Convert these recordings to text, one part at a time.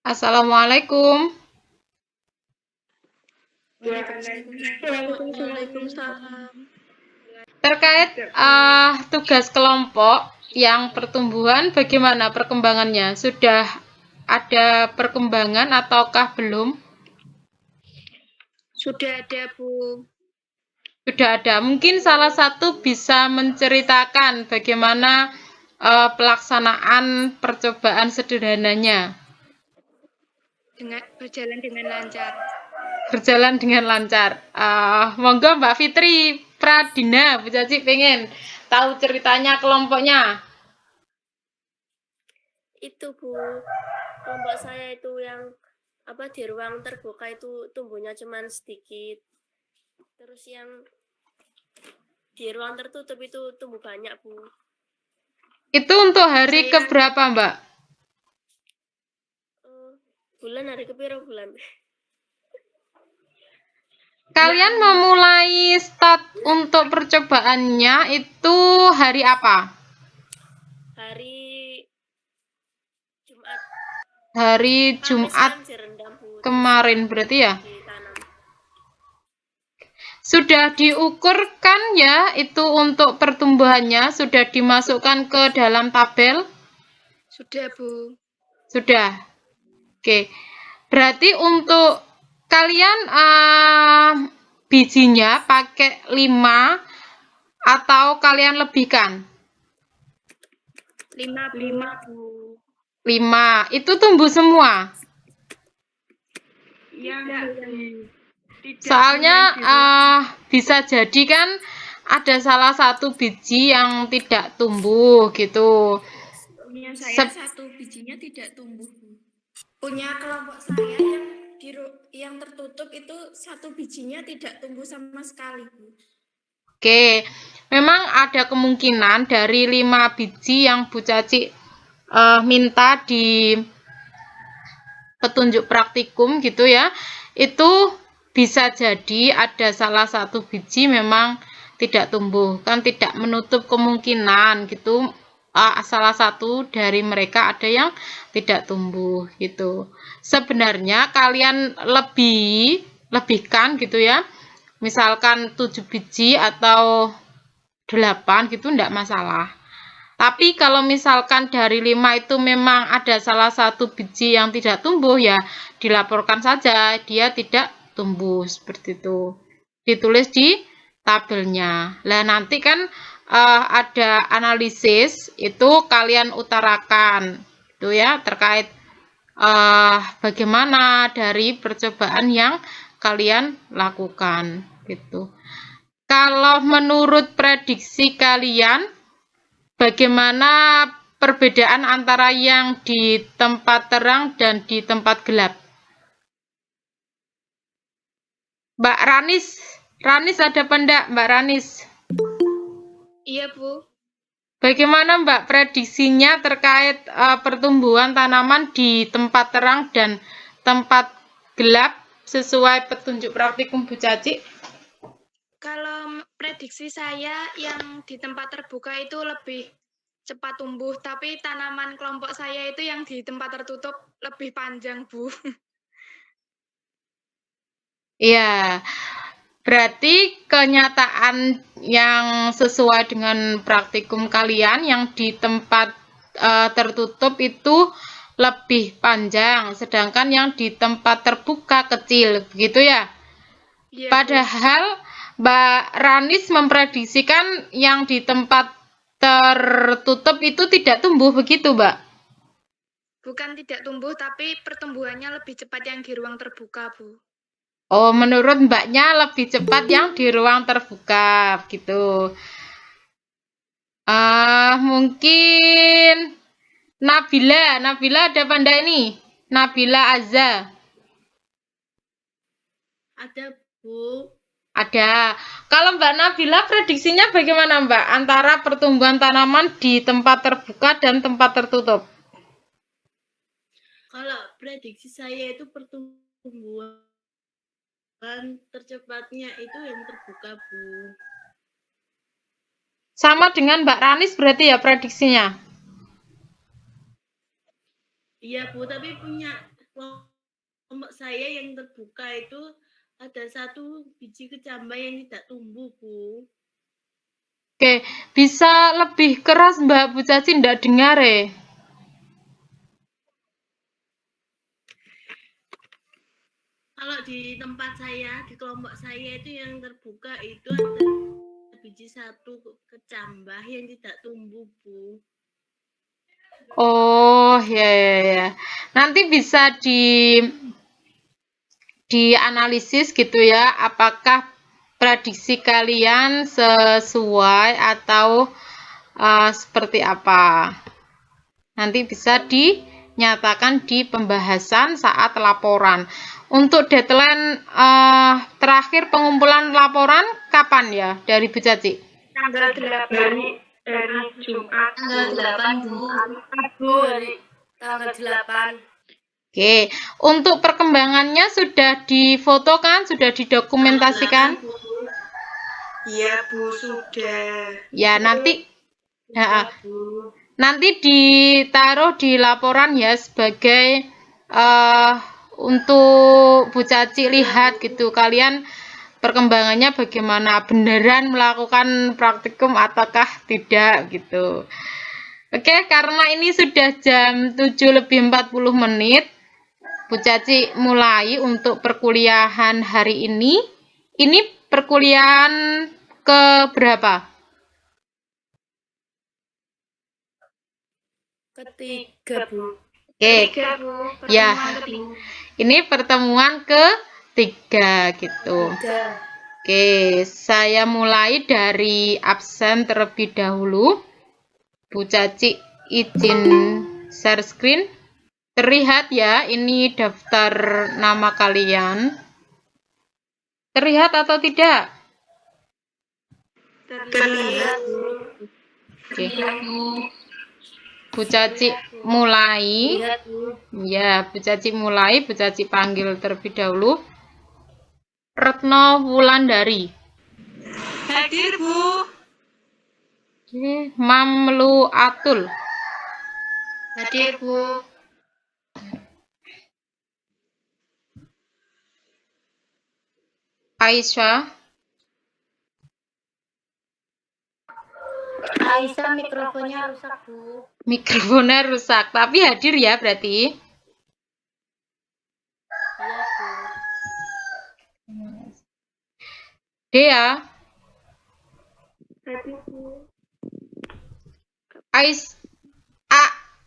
Assalamualaikum. Waalaikumsalam. Terkait tugas kelompok yang pertumbuhan, bagaimana perkembangannya? Sudah ada perkembangan ataukah belum? Sudah ada, Bu. Sudah ada. Mungkin salah satu bisa menceritakan bagaimana pelaksanaan percobaan sederhananya. Berjalan dengan lancar. Berjalan dengan lancar. Monggo Mbak Fitri Pradina, Bu Caci pengen tahu ceritanya kelompoknya. Itu, Bu, kelompok saya itu yang di ruang terbuka itu tumbuhnya cuman sedikit. Terus yang di ruang tertutup itu tumbuh banyak, Bu. Itu untuk hari keberapa, Mbak? Bulan hari kepiro bulan? Kalian memulai start untuk percobaannya itu hari apa? Hari Jumat. Hari Jumat kemarin berarti ya? Sudah diukurkan ya itu untuk pertumbuhannya, sudah dimasukkan ke dalam tabel? Sudah, Bu. Sudah. Oke. Berarti untuk kalian bijinya pakai 5 atau kalian lebihkan? 5, Bu. 5. Itu tumbuh semua? Soalnya bisa jadi kan ada salah satu biji yang tidak tumbuh gitu. Punya saya satu bijinya tidak tumbuh, Bu. Punya kelompok saya yang tertutup itu satu bijinya tidak tumbuh sama sekali, Bu. Oke, memang ada kemungkinan dari 5 biji yang Bu Caci minta di petunjuk praktikum gitu ya, itu bisa jadi ada salah satu biji memang tidak tumbuh, kan tidak menutup kemungkinan gitu, salah satu dari mereka ada yang tidak tumbuh gitu. Sebenarnya kalian lebihkan gitu ya, misalkan 7 biji atau 8 gitu enggak masalah. Tapi kalau misalkan dari 5 itu memang ada salah satu biji yang tidak tumbuh, ya dilaporkan saja dia tidak tumbuh seperti itu. Ditulis di tabelnya. Lah nanti kan ada analisis itu kalian utarakan itu ya terkait bagaimana dari percobaan yang kalian lakukan gitu. Kalau menurut prediksi kalian, bagaimana perbedaan antara yang di tempat terang dan di tempat gelap? Mbak Ranis ada pendak Mbak Ranis? Iya, Bu. Bagaimana Mbak prediksinya terkait pertumbuhan tanaman di tempat terang dan tempat gelap sesuai petunjuk praktikum Bu Caci? Kalau prediksi saya yang di tempat terbuka itu lebih cepat tumbuh, tapi tanaman kelompok saya itu yang di tempat tertutup lebih panjang, Bu. Iya, berarti kenyataan yang sesuai dengan praktikum kalian yang di tempat tertutup itu lebih panjang, sedangkan yang di tempat terbuka kecil, begitu ya? Iya, Padahal Mbak Ranis memprediksikan yang di tempat tertutup itu tidak tumbuh, begitu Mbak? Bukan tidak tumbuh, tapi pertumbuhannya lebih cepat yang di ruang terbuka, Bu. Oh, menurut Mbaknya lebih cepat yang di ruang terbuka, gitu. Mungkin Nabila ada Panda ini. Nabila Azza. Ada, Bu. Ada. Kalau Mbak Nabila prediksinya bagaimana Mbak? Antara pertumbuhan tanaman di tempat terbuka dan tempat tertutup? Kalau prediksi saya itu pertumbuhan tercepatnya itu yang terbuka, Bu. Sama dengan Mbak Ranis berarti ya prediksinya? Iya, Bu, tapi punya kelompok saya yang terbuka itu ada 1 biji kecambah yang tidak tumbuh, Bu. Oke, bisa lebih keras Mbak Bu Caci, ndak dengar Kalau di tempat saya, di kelompok saya itu yang terbuka itu ada biji 1 kecambah yang tidak tumbuh, Bu. Oh, ya. Nanti bisa dianalisis gitu ya, apakah prediksi kalian sesuai atau seperti apa. Nanti bisa dinyatakan di pembahasan saat laporan. Untuk deadline terakhir pengumpulan laporan kapan ya dari Bu Caci? Tanggal 8 dari Jumat. Tanggal 8, Bu. Hari tanggal 8. Oke, untuk perkembangannya sudah difoto kan? Sudah didokumentasikan? Iya, Bu, sudah. Ya, nanti Ya, Bu. nanti ditaruh di laporan ya sebagai untuk Bu Caci lihat gitu kalian perkembangannya bagaimana, beneran melakukan praktikum ataukah tidak gitu. Oke, karena ini sudah jam 7:40 Bu Caci mulai untuk perkuliahan hari ini. Ini perkuliahan ke berapa? Ketiga, Bu. Oke, Ketiga, Bu. ya. Pertemuan ketiga. Ini pertemuan ketiga gitu. Oke, saya mulai dari absen terlebih dahulu. Bu Caci izin share screen. Terlihat ya, ini daftar nama kalian. Terlihat atau tidak? Terlihat. Oke. Bu Caci mulai. Lihat, Bu. Ya, Bu Caci mulai. Bu Caci panggil terlebih dahulu. Retno Wulandari. Hadir, Bu. Oke, Mamlu Atul. Hadir, Bu. Aisyah. Aisyah mikrofonnya rusak, Bu. Mikrofonnya rusak, tapi hadir ya berarti. Iya, Bu. Dea. Hadir, Bu.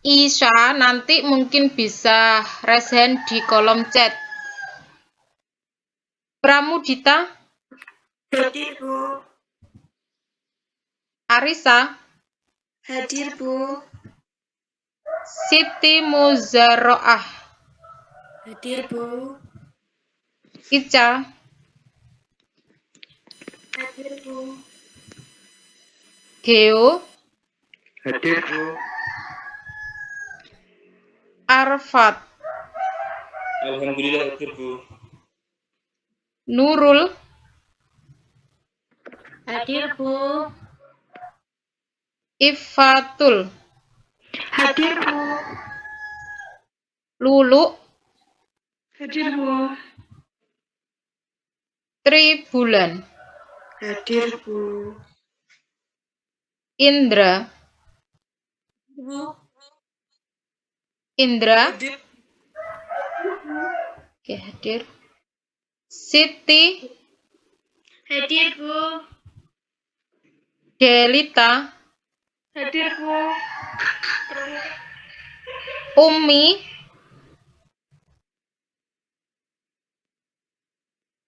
Aisyah nanti mungkin bisa raise hand di kolom chat. Pramudita. Hadir, Bu. Arisa. Hadir, Bu. Siti Muzaroah. Hadir, Bu. Ica. Hadir, Bu. Geo. Hadir, Bu. Arfat. Alhamdulillah hadir, Bu. Nurul. Hadir, Bu. Ifatul. Hadir, Bu. Lulu. Hadir, Bu. Tribulan. Hadir, Bu. Indra. Bu. Indra. Hadir. Oke, hadir. Siti. Hadir, Bu. Delita. Hadir, Bu. Umi.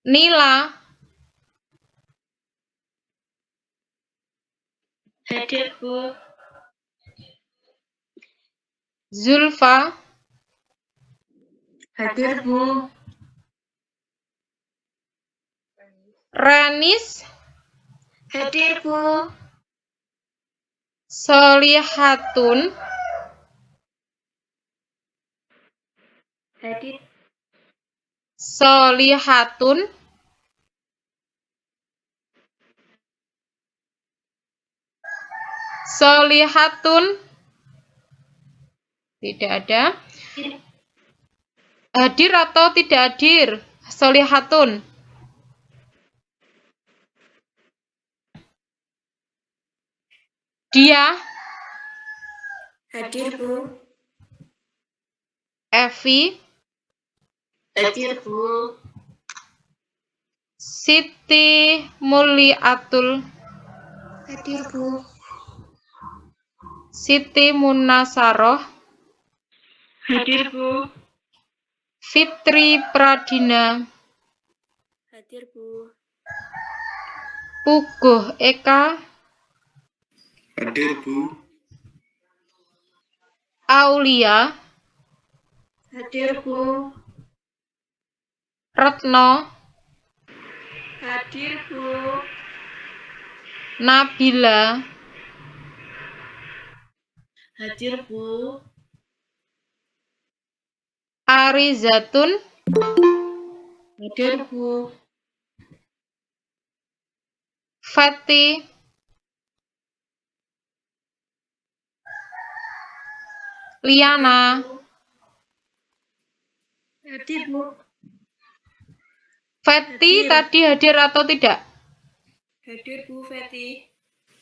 Nila. Hadir, Bu. Zulfa. Hadir, Bu. Ranis. Hadir, Bu. Solihatun. Hadir. Solihatun. Solihatun. Tidak ada. Hadir atau tidak hadir? Solihatun. Dia. Hadir, Bu. Evi. Hadir, Bu. Siti Muliatul. Hadir, Bu. Siti Munasaroh. Hadir, Bu. Fitri Pradina. Hadir, Bu. Puguh Eka. Hadir, Bu. Aulia. Hadir, Bu. Retno. Hadir, Bu. Nabila. Hadir, Bu. Arizatun. Hadir, Bu. Fati. Liana. Hadir, Bu. Fati tadi hadir atau tidak? Hadir, Bu, Feti.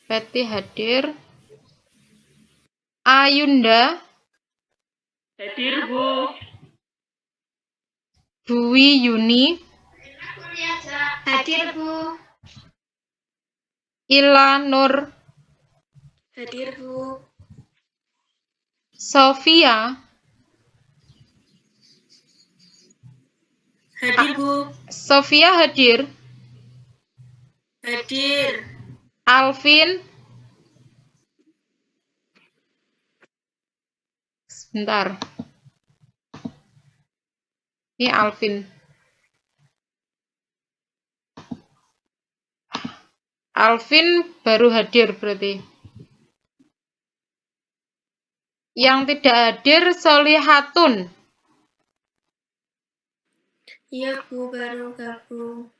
Fati hadir. Ayunda. Hadir, Bu. Dwi Yuni. Hadir, Bu. Ila Nur. Hadir, Bu. Sofia. Hadir, Bu. Sofia hadir. Hadir. Alvin. Sebentar. Ini Alvin. Alvin baru hadir berarti. Yang tidak hadir Solihatun. Iya, Bu, baru gabung.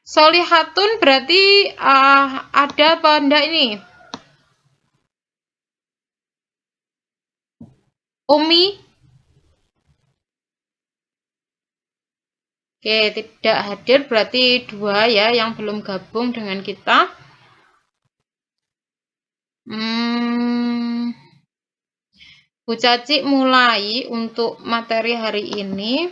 Solihatun berarti ada apa enggak ini? Umi. Oke, tidak hadir berarti 2 ya yang belum gabung dengan kita. Bu Caci mulai untuk materi hari ini.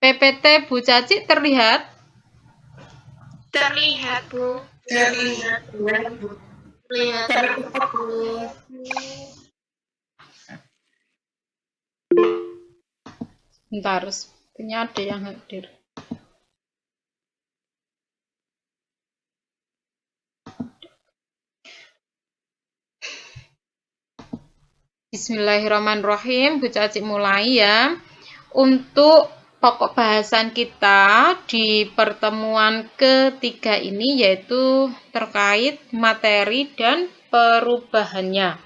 PPT Bu Caci terlihat? Terlihat, Bu. Terlihat, Bu. Terlihat, Bu. Bentar, sepertinya ada yang hadir. Bismillahirrahmanirrahim. Bu Caci mulai ya. Untuk pokok bahasan kita di pertemuan ketiga ini yaitu terkait materi dan perubahannya.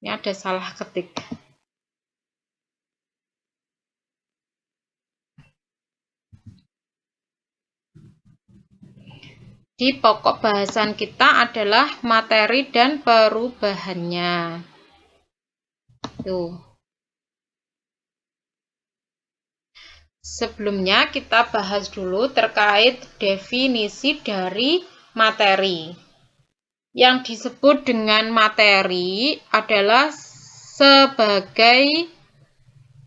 Ini ada salah ketik. Di pokok bahasan kita adalah materi dan perubahannya. Tuh. Sebelumnya kita bahas dulu terkait definisi dari materi. Yang disebut dengan materi adalah sebagai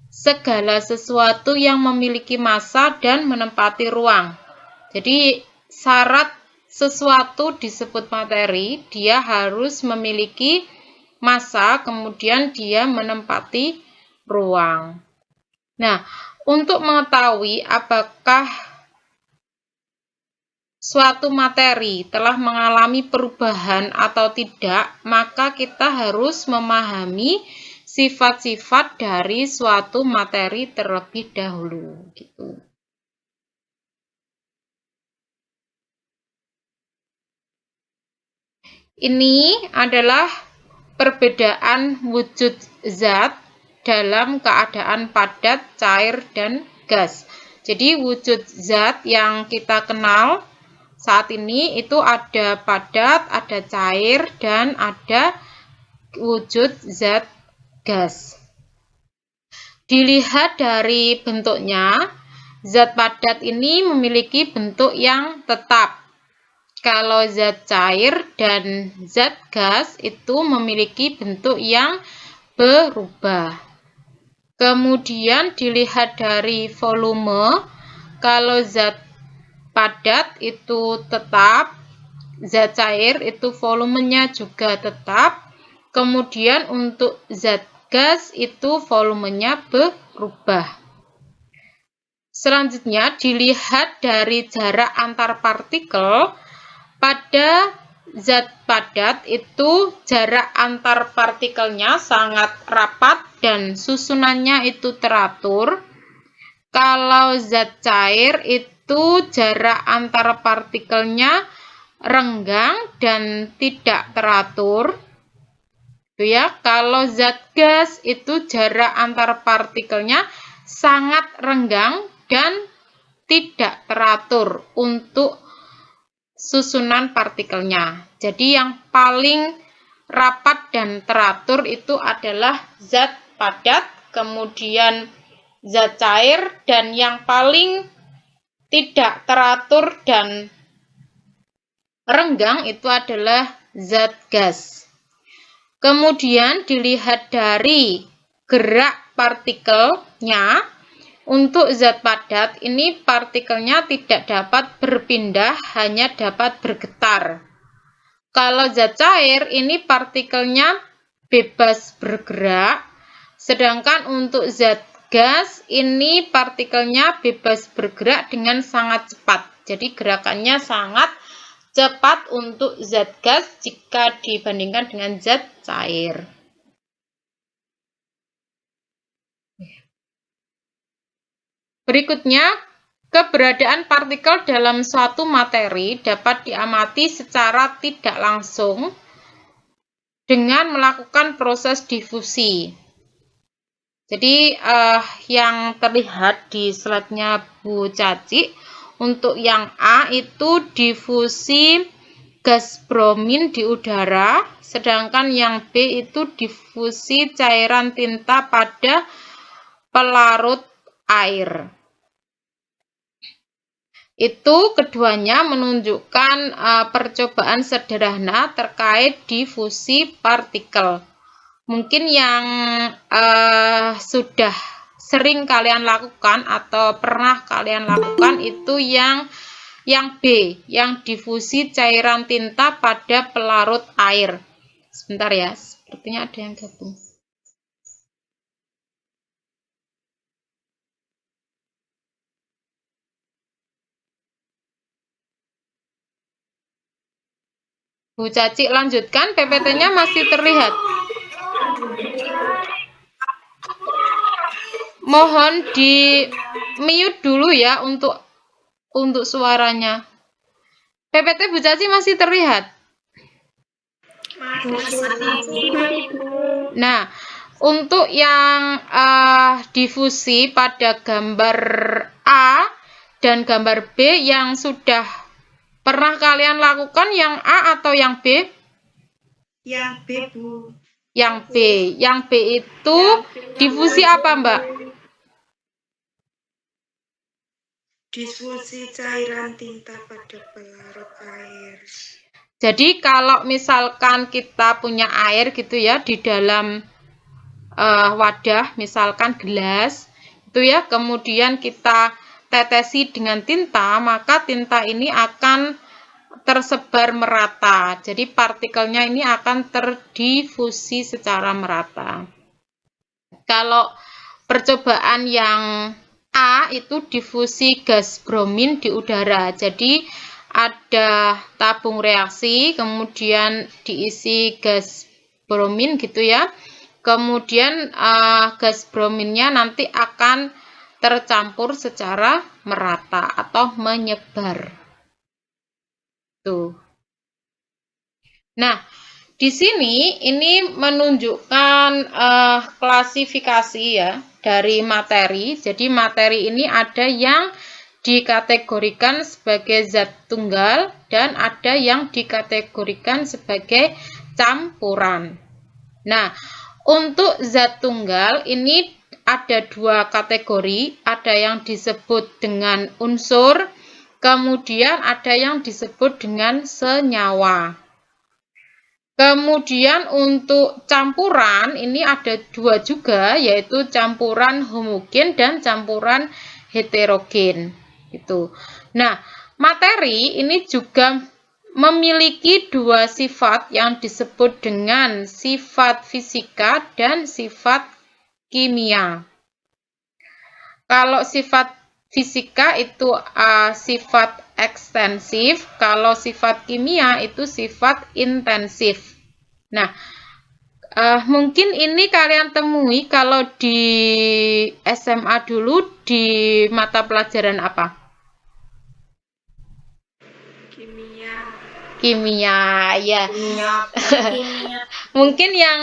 segala sesuatu yang memiliki massa dan menempati ruang. Jadi syarat sesuatu disebut materi, dia harus memiliki massa, kemudian dia menempati ruang. Nah, untuk mengetahui apakah suatu materi telah mengalami perubahan atau tidak, maka kita harus memahami sifat-sifat dari suatu materi terlebih dahulu, gitu. Ini adalah perbedaan wujud zat dalam keadaan padat, cair, dan gas. Jadi wujud zat yang kita kenal saat ini itu ada padat, ada cair, dan ada wujud zat gas. Dilihat dari bentuknya, zat padat ini memiliki bentuk yang tetap. Kalau zat cair dan zat gas itu memiliki bentuk yang berubah. Kemudian dilihat dari volume, kalau zat padat itu tetap, zat cair itu volumenya juga tetap. Kemudian untuk zat gas itu volumenya berubah. Selanjutnya dilihat dari jarak antar partikel. Pada zat padat itu jarak antar partikelnya sangat rapat dan susunannya itu teratur. Kalau zat cair itu jarak antar partikelnya renggang dan tidak teratur. Itu ya. Kalau zat gas itu jarak antar partikelnya sangat renggang dan tidak teratur untuk susunan partikelnya. Jadi yang paling rapat dan teratur itu adalah zat padat, kemudian zat cair, dan yang paling tidak teratur dan renggang itu adalah zat gas. Kemudian dilihat dari gerak partikelnya. Untuk zat padat ini partikelnya tidak dapat berpindah, hanya dapat bergetar. Kalau zat cair ini partikelnya bebas bergerak, sedangkan untuk zat gas ini partikelnya bebas bergerak dengan sangat cepat. Jadi gerakannya sangat cepat untuk zat gas jika dibandingkan dengan zat cair. Berikutnya, keberadaan partikel dalam suatu materi dapat diamati secara tidak langsung dengan melakukan proses difusi. Jadi, yang terlihat di slide-nya Bu Caci, untuk yang A itu difusi gas bromin di udara, sedangkan yang B itu difusi cairan tinta pada pelarut air. Itu keduanya menunjukkan percobaan sederhana terkait difusi partikel. Mungkin yang sudah sering kalian lakukan atau pernah kalian lakukan itu yang B, yang difusi cairan tinta pada pelarut air. Sebentar ya, sepertinya ada yang gabung. Bu Caci lanjutkan, PPT-nya masih terlihat. Mohon di mute dulu ya untuk suaranya. PPT Bu Caci masih terlihat. Nah, untuk yang difusi pada gambar A dan gambar B yang sudah pernah kalian lakukan, yang A atau yang B? Yang B, Bu. Yang B. Yang B itu difusi apa, Mbak? Difusi cairan tinta pada pelarut air. Jadi kalau misalkan kita punya air gitu ya di dalam wadah, misalkan gelas, itu ya, kemudian kita tetesi dengan tinta, maka tinta ini akan tersebar merata. Jadi partikelnya ini akan terdifusi secara merata. Kalau percobaan yang A itu difusi gas bromin di udara. Jadi ada tabung reaksi, kemudian diisi gas bromin gitu ya. Kemudian gas brominnya nanti akan tercampur secara merata atau menyebar. Tuh. Nah, di sini ini menunjukkan klasifikasi ya dari materi. Jadi materi ini ada yang dikategorikan sebagai zat tunggal dan ada yang dikategorikan sebagai campuran. Nah, untuk zat tunggal ini ada dua kategori, ada yang disebut dengan unsur, kemudian ada yang disebut dengan senyawa. Kemudian untuk campuran ini ada dua juga, yaitu campuran homogen dan campuran heterogen. Gitu. Nah, materi ini juga memiliki dua sifat yang disebut dengan sifat fisika dan sifat kimia. Kalau sifat fisika itu sifat ekstensif, kalau sifat kimia itu sifat intensif. Nah, mungkin ini kalian temui kalau di SMA dulu di mata pelajaran apa? Kimia, ya. Mungkin yang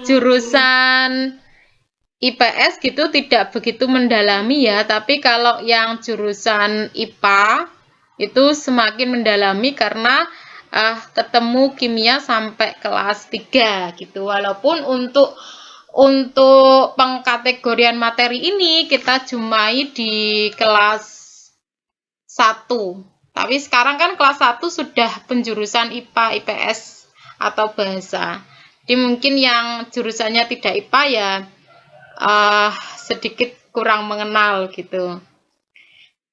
jurusan IPS gitu tidak begitu mendalami ya, tapi kalau yang jurusan IPA itu semakin mendalami karena ketemu kimia sampai kelas 3 gitu. Walaupun untuk pengkategorian materi ini kita jumpai di kelas 1. Tapi sekarang kan kelas 1 sudah penjurusan IPA, IPS atau bahasa. Jadi mungkin yang jurusannya tidak IPA ya sedikit kurang mengenal gitu.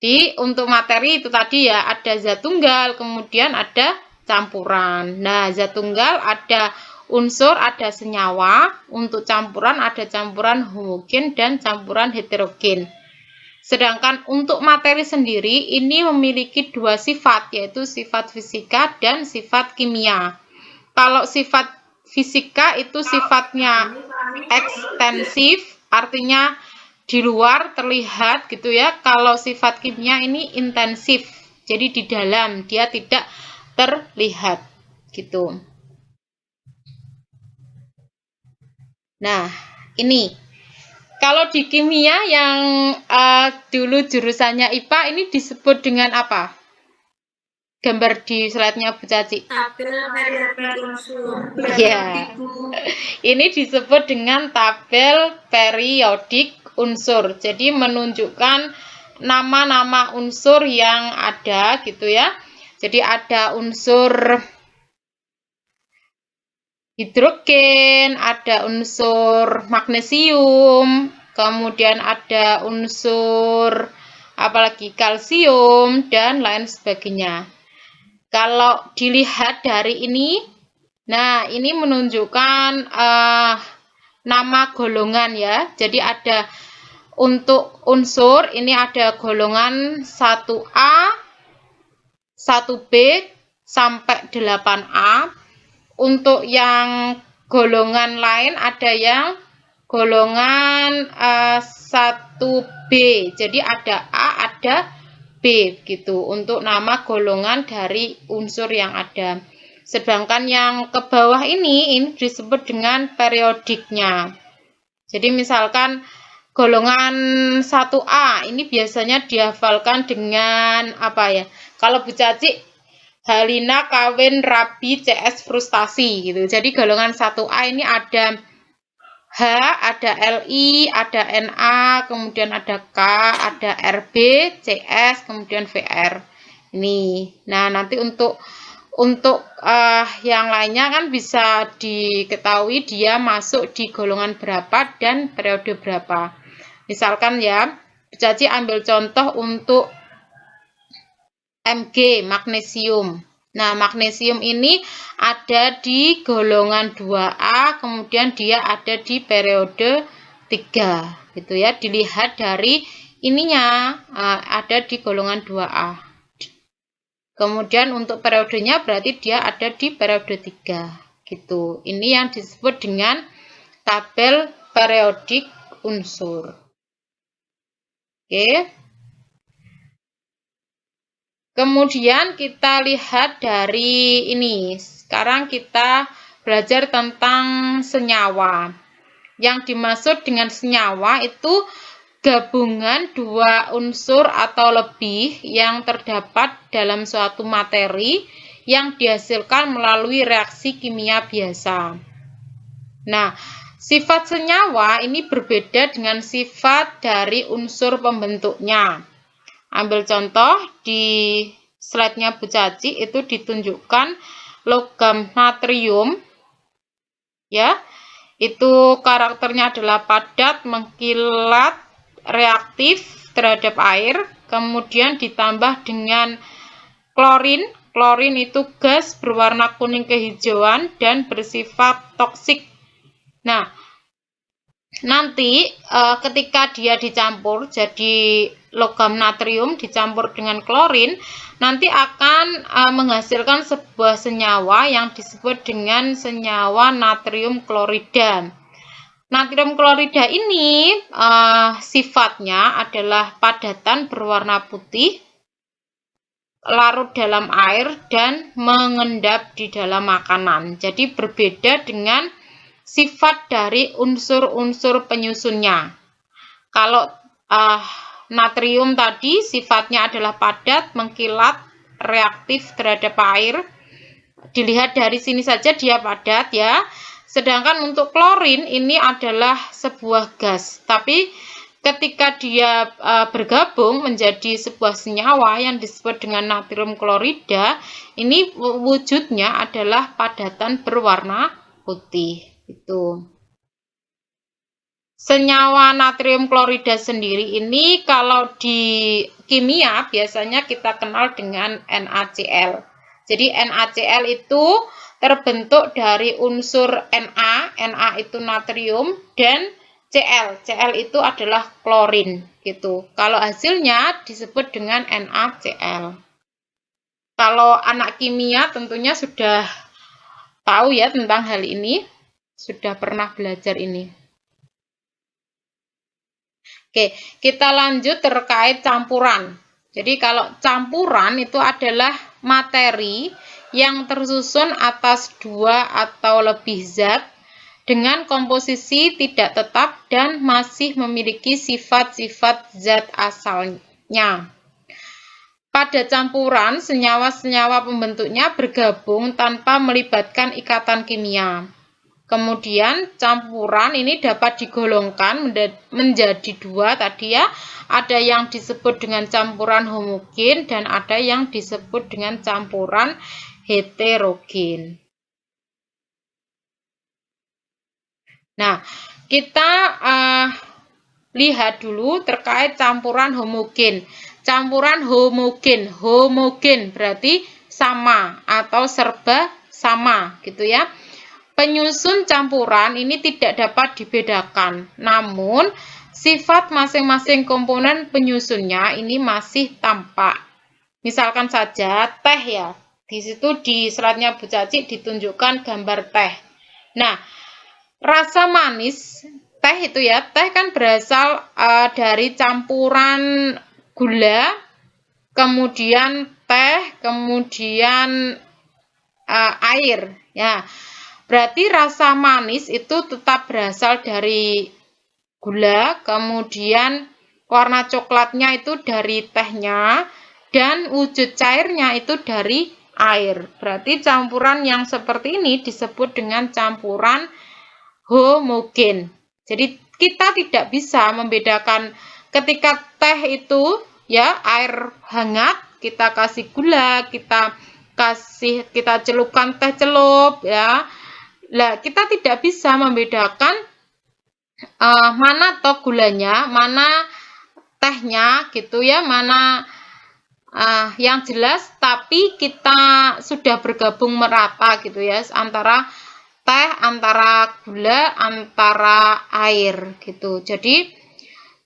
Jadi untuk materi itu tadi ya ada zat tunggal, kemudian ada campuran. Nah, zat tunggal ada unsur, ada senyawa. Untuk campuran ada campuran homogen dan campuran heterogen. Sedangkan untuk materi sendiri ini memiliki dua sifat, yaitu sifat fisika dan sifat kimia. Kalau sifat fisika itu sifatnya ekstensif, artinya di luar terlihat gitu ya. Kalau sifat kimia ini intensif, jadi di dalam, dia tidak terlihat gitu. Nah, ini kalau di kimia yang dulu jurusannya IPA ini disebut dengan apa? Gambar di slide-nya Bu Caci. Tabel periodik unsur. Ya. Ini disebut dengan tabel periodik unsur. Jadi menunjukkan nama-nama unsur yang ada gitu ya. Jadi ada unsur hidrogen, ada unsur magnesium, kemudian ada unsur apalagi kalsium dan lain sebagainya. Kalau dilihat dari ini, nah ini menunjukkan nama golongan ya. Jadi ada untuk unsur ini ada golongan 1A, 1B sampai 8A. Untuk yang golongan lain ada yang golongan 1B. Jadi ada A, ada B gitu untuk nama golongan dari unsur yang ada. Sedangkan yang ke bawah ini disebut dengan periodiknya. Jadi misalkan golongan 1A ini biasanya dihafalkan dengan apa ya? Kalau Bu Caci Halina kawin Rabi CS frustasi gitu. Jadi golongan 1A ini ada H, ada LI, ada NA, kemudian ada K, ada RB, CS, kemudian VR. Ini. Nah, nanti untuk yang lainnya kan bisa diketahui dia masuk di golongan berapa dan periode berapa. Misalkan ya, Caci ambil contoh untuk Mg, magnesium. Nah, magnesium ini ada di golongan 2A, kemudian dia ada di periode 3, gitu ya. Dilihat dari ininya, ada di golongan 2A. Kemudian untuk periodenya berarti dia ada di periode 3, gitu. Ini yang disebut dengan tabel periodik unsur. Oke. Kemudian kita lihat dari ini. Sekarang kita belajar tentang senyawa. Yang dimaksud dengan senyawa itu gabungan dua unsur atau lebih yang terdapat dalam suatu materi yang dihasilkan melalui reaksi kimia biasa. Nah, sifat senyawa ini berbeda dengan sifat dari unsur pembentuknya. Ambil contoh di slide-nya Bu Caci itu ditunjukkan logam natrium, ya, itu karakternya adalah padat, mengkilat, reaktif terhadap air, kemudian ditambah dengan klorin. Klorin itu gas berwarna kuning kehijauan dan bersifat toksik. Nah, nanti ketika dia dicampur jadi logam natrium dicampur dengan klorin, nanti akan menghasilkan sebuah senyawa yang disebut dengan senyawa natrium klorida. Natrium klorida ini sifatnya adalah padatan berwarna putih, larut dalam air, dan mengendap di dalam makanan. Jadi berbeda dengan sifat dari unsur-unsur penyusunnya. Kalau natrium tadi sifatnya adalah padat, mengkilat, reaktif terhadap air. Dilihat dari sini saja dia padat ya. Sedangkan untuk klorin ini adalah sebuah gas. Tapi ketika dia bergabung menjadi sebuah senyawa yang disebut dengan natrium klorida, ini wujudnya adalah padatan berwarna putih. Itu. Senyawa natrium klorida sendiri ini kalau di kimia biasanya kita kenal dengan NaCl. Jadi NaCl itu terbentuk dari unsur Na, Na itu natrium, dan Cl itu adalah klorin gitu. Kalau hasilnya disebut dengan NaCl. Kalau anak kimia tentunya sudah tahu ya tentang hal ini, sudah pernah belajar ini. Oke, kita lanjut terkait campuran. Jadi kalau campuran itu adalah materi yang tersusun atas dua atau lebih zat dengan komposisi tidak tetap dan masih memiliki sifat-sifat zat asalnya. Pada campuran, senyawa-senyawa pembentuknya bergabung tanpa melibatkan ikatan kimia. Kemudian campuran ini dapat digolongkan menjadi dua tadi ya. Ada yang disebut dengan campuran homogen dan ada yang disebut dengan campuran heterogen. Nah, kita lihat dulu terkait campuran homogen. Campuran homogen berarti sama atau serba sama gitu ya. Penyusun campuran ini tidak dapat dibedakan, namun sifat masing-masing komponen penyusunnya ini masih tampak. Misalkan saja teh ya, di situ di slide-nya Bu Caci ditunjukkan gambar teh. Nah, rasa manis teh itu ya, teh kan berasal dari campuran gula, kemudian teh, kemudian air ya. Berarti rasa manis itu tetap berasal dari gula, kemudian warna coklatnya itu dari tehnya, dan wujud cairnya itu dari air. Berarti campuran yang seperti ini disebut dengan campuran homogen. Jadi kita tidak bisa membedakan ketika teh itu ya air hangat, kita kasih gula, kita celupkan teh celup ya. Lah, kita tidak bisa membedakan mana toh gulanya, mana tehnya gitu ya, mana yang jelas tapi kita sudah bergabung merata gitu ya antara teh, antara gula, antara air gitu. Jadi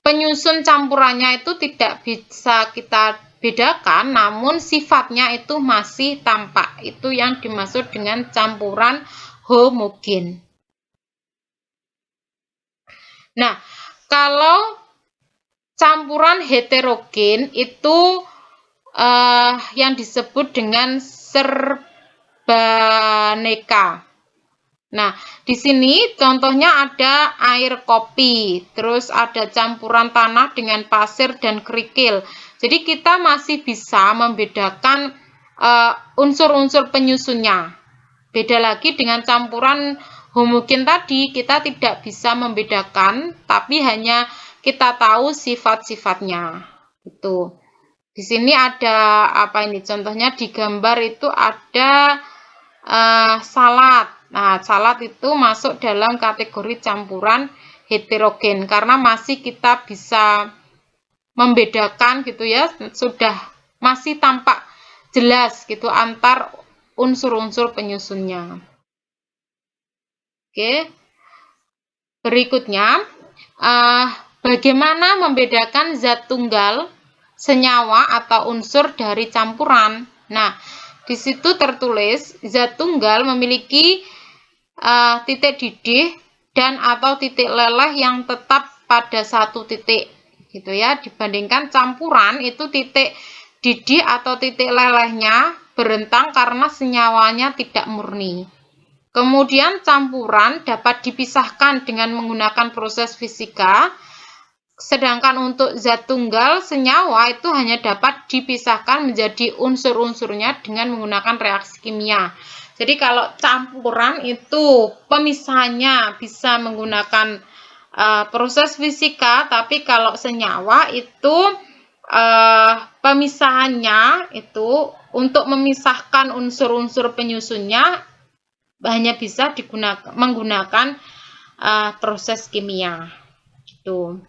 penyusun campurannya itu tidak bisa kita bedakan, namun sifatnya itu masih tampak. Itu yang dimaksud dengan campuran homogen. Nah, kalau campuran heterogen itu yang disebut dengan serbaneka. Nah, di sini contohnya ada air kopi, terus ada campuran tanah dengan pasir dan kerikil. Jadi kita masih bisa membedakan unsur-unsur penyusunnya. Beda lagi dengan campuran homogen tadi, kita tidak bisa membedakan, tapi hanya kita tahu sifat-sifatnya. Itu. Di sini ada apa ini? Contohnya di gambar itu ada salad. Nah, salad itu masuk dalam kategori campuran heterogen karena masih kita bisa membedakan gitu ya, sudah masih tampak jelas gitu antar unsur-unsur penyusunnya. Oke. Berikutnya, bagaimana membedakan zat tunggal, senyawa atau unsur dari campuran? Nah, di situ tertulis zat tunggal memiliki titik didih dan atau titik leleh yang tetap pada satu titik, gitu ya. Dibandingkan campuran itu titik didih atau titik lelehnya berentang karena senyawanya tidak murni. Kemudian campuran dapat dipisahkan dengan menggunakan proses fisika. Sedangkan untuk zat tunggal senyawa itu hanya dapat dipisahkan menjadi unsur-unsurnya dengan menggunakan reaksi kimia. Jadi kalau campuran itu pemisahannya bisa menggunakan proses fisika, tapi kalau senyawa itu pemisahannya itu untuk memisahkan unsur-unsur penyusunnya hanya bisa menggunakan proses kimia. Gitu.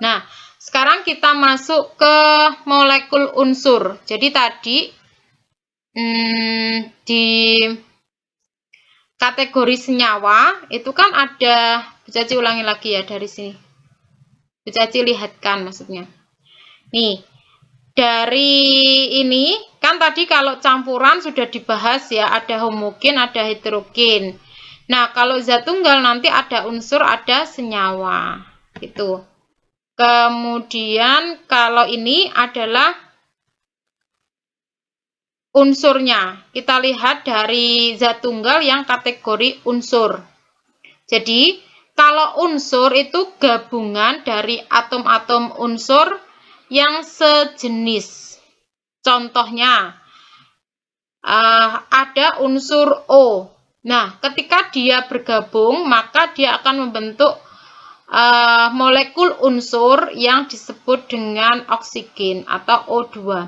Nah, sekarang kita masuk ke molekul unsur. Jadi tadi di kategori senyawa itu kan ada, Bu Caci ulangi lagi ya dari sini. Bu Caci lihatkan maksudnya. Nih, dari ini kan tadi kalau campuran sudah dibahas ya, ada homogen, ada heterogen. Nah, kalau zat tunggal nanti ada unsur, ada senyawa. Gitu. Kemudian kalau ini adalah unsurnya. Kita lihat dari zat tunggal yang kategori unsur. Jadi, kalau unsur itu gabungan dari atom-atom unsur yang sejenis. Contohnya, ada unsur O. Nah, ketika dia bergabung, maka dia akan membentuk molekul unsur yang disebut dengan oksigen atau O2.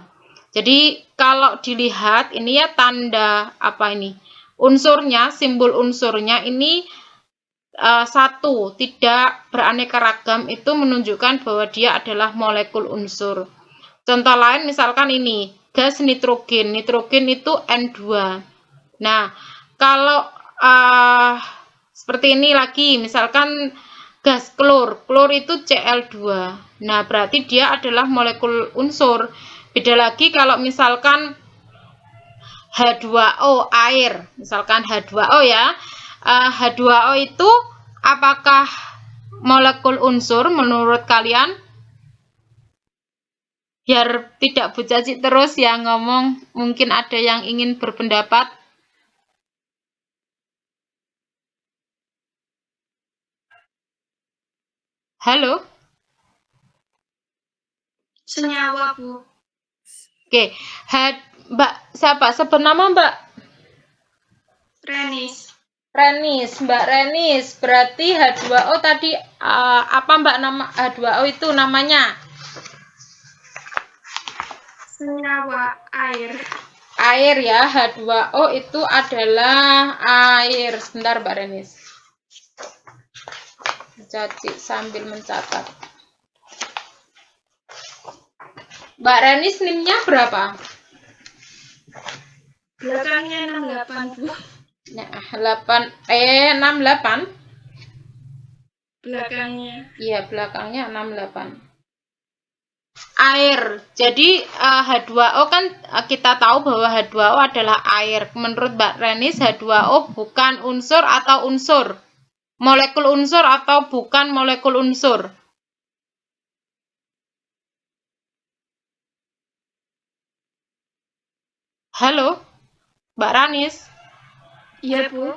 Jadi kalau dilihat ini ya tanda apa ini? Unsurnya, simbol unsurnya ini satu, tidak beraneka ragam, itu menunjukkan bahwa dia adalah molekul unsur. Contoh lain misalkan ini, gas nitrogen. Nitrogen itu N2. Nah, kalau seperti ini lagi, misalkan gas klor, klor itu Cl2. Nah, berarti dia adalah molekul unsur. Beda lagi kalau misalkan H2O, air. Misalkan H2O ya. H2O itu apakah molekul unsur menurut kalian? Biar tidak Bu Caci terus yang ngomong, mungkin ada yang ingin berpendapat. Halo? Senyawa, Bu. Oke, Mbak, siapa? Sebut nama Mbak? Renis. Renis, Mbak Renis. Berarti H2O tadi apa Mbak nama H2O itu namanya? Senyawa air. Air ya, H2O itu adalah air. Sebentar Mbak Renis. Caci sambil mencatat. Mbak Renis NIM-nya berapa? Belakangnya 68, Bu. Nah, 68. Belakangnya. Iya, belakangnya 68. Air. Jadi H2O kan kita tahu bahwa H2O adalah air. Menurut Mbak Renis, H2O bukan unsur atau unsur? Molekul unsur atau bukan molekul unsur? Halo, Mbak Renis. Iya, Bu.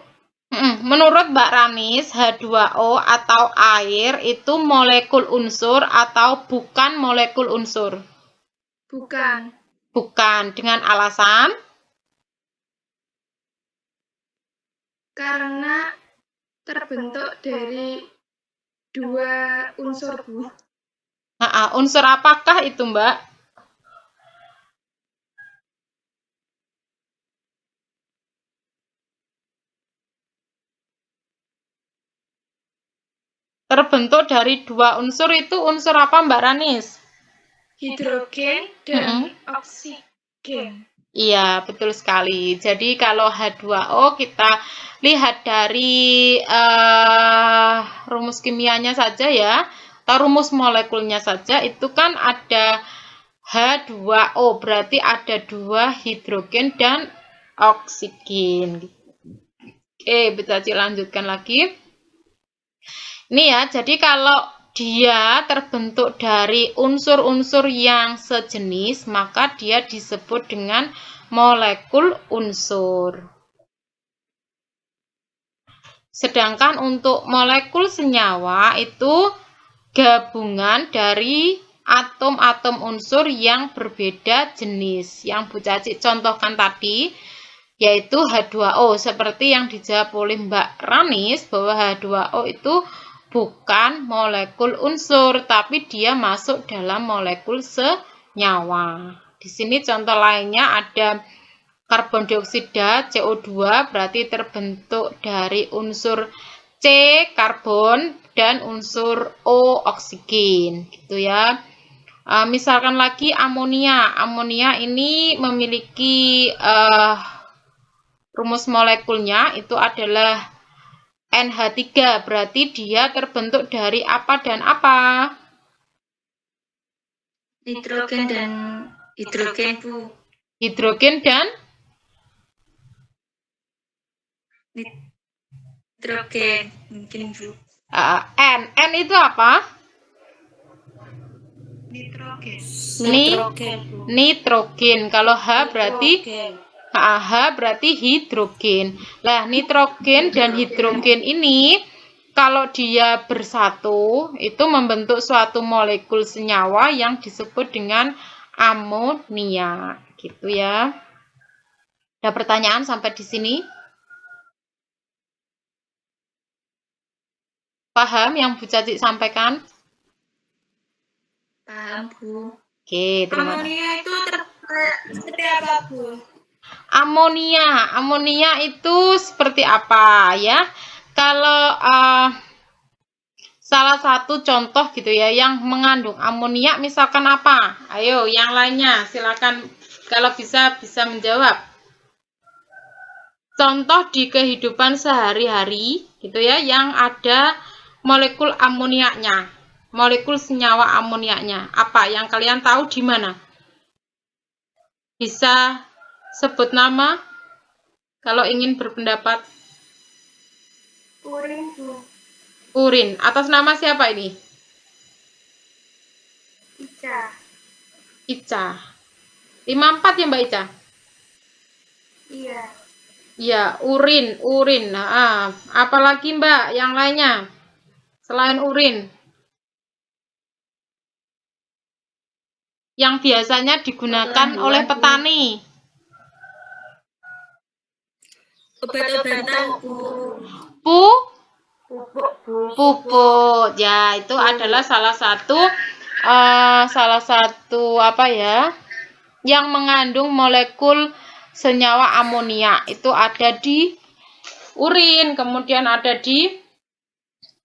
Menurut Mbak Ranis, H2O atau air itu molekul unsur atau bukan molekul unsur? Bukan. Bukan. Dengan alasan? Karena terbentuk dari 2 unsur, Bu. Unsur apakah itu, Mbak? Terbentuk dari 2 unsur itu unsur apa, Mbak Ranis? Hidrogen dan oksigen. Iya, betul sekali. Jadi kalau H2O kita lihat dari rumus kimianya saja ya, atau rumus molekulnya saja, itu kan ada H2O, berarti ada 2 hidrogen dan oksigen. Oke, bisa dilanjutkan lagi. Ini ya, jadi kalau dia terbentuk dari unsur-unsur yang sejenis, maka dia disebut dengan molekul unsur. Sedangkan untuk molekul senyawa itu gabungan dari atom-atom unsur yang berbeda jenis. Yang Bu Caci contohkan tadi, yaitu H2O. Seperti yang dijawab oleh Mbak Ranis, bahwa H2O itu bukan molekul unsur, tapi dia masuk dalam molekul senyawa. Di sini contoh lainnya ada karbon dioksida CO2, berarti terbentuk dari unsur C karbon dan unsur O oksigen, gitu ya. Misalkan lagi amonia. Amonia ini memiliki rumus molekulnya itu adalah NH3, berarti dia terbentuk dari apa dan apa? Nitrogen dan hidrogen, Bu. Hidrogen dan Nitrogen mungkin, Bu. N itu apa? Nitrogen. Nitrogen. Kalau H berarti H berarti hidrogen. Lah, nitrogen dan hidrogen ini kalau dia bersatu itu membentuk suatu molekul senyawa yang disebut dengan amonia, gitu ya. Ada pertanyaan sampai di sini? Paham yang Bu Caci sampaikan? Paham, Bu. Oke, terima kasih. Amonia itu seperti apa, Bu? Amonia itu seperti apa ya? Kalau salah satu contoh gitu ya yang mengandung amonia misalkan apa? Ayo yang lainnya silakan kalau bisa menjawab. Contoh di kehidupan sehari-hari gitu ya yang ada molekul amoniaknya, molekul senyawa amoniaknya. Apa yang kalian tahu di mana? Bisa sebut nama kalau ingin berpendapat. Urin, Bu. Urin. Atas nama siapa ini? Ica. Ica. 54 ya Mbak Ica? Iya. Ya, urin. Nah, apalagi Mbak yang lainnya? Selain urin. Yang biasanya digunakan oleh petani. Obat-obatan, Bu. Pupuk. Ya, itu adalah salah satu apa ya? Yang mengandung molekul senyawa amonia. Itu ada di urin, kemudian ada di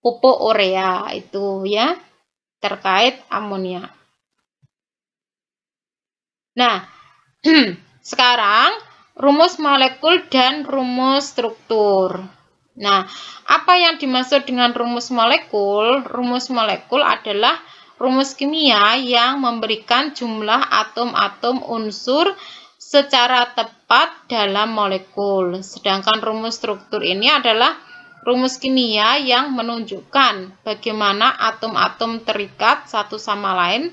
pupuk urea itu ya. Terkait amonia. Nah, sekarang rumus molekul dan rumus struktur. Nah, apa yang dimaksud dengan rumus molekul? Rumus molekul adalah rumus kimia yang memberikan jumlah atom-atom unsur secara tepat dalam molekul. Sedangkan rumus struktur ini adalah rumus kimia yang menunjukkan bagaimana atom-atom terikat satu sama lain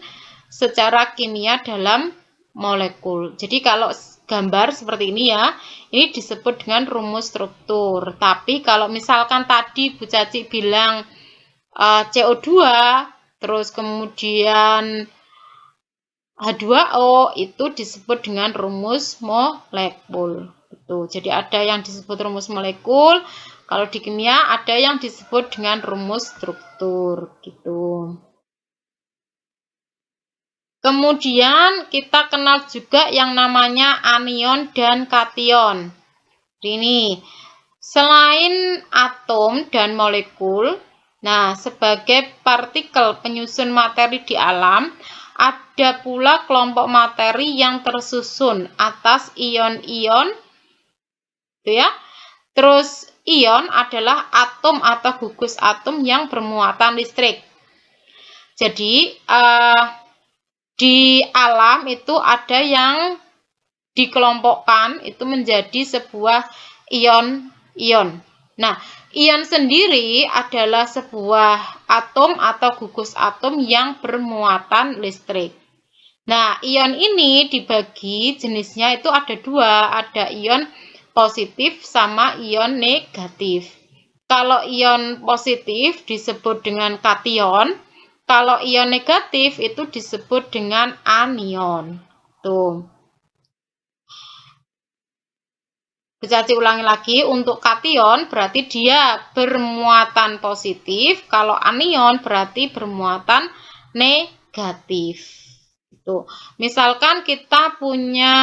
secara kimia dalam molekul. Jadi kalau gambar seperti ini ya, ini disebut dengan rumus struktur. Tapi kalau misalkan tadi Bu Caci bilang CO2, terus kemudian H2O, itu disebut dengan rumus molekul. Jadi ada yang disebut rumus molekul, kalau di kimia ada yang disebut dengan rumus struktur gitu. Kemudian kita kenal juga yang namanya anion dan kation. Ini selain atom dan molekul, nah sebagai partikel penyusun materi di alam, ada pula kelompok materi yang tersusun atas ion-ion, gitu ya. Terus ion adalah atom atau gugus atom yang bermuatan listrik. Jadi di alam itu ada yang dikelompokkan itu menjadi sebuah ion-ion. Nah, ion sendiri adalah sebuah atom atau gugus atom yang bermuatan listrik. Nah, ion ini dibagi jenisnya itu ada dua, ada ion positif sama ion negatif. Kalau ion positif disebut dengan kation, kalau ion negatif itu disebut dengan anion. Tuh. Bisa diulangi lagi, untuk kation berarti dia bermuatan positif, kalau anion berarti bermuatan negatif. Tuh. Misalkan kita punya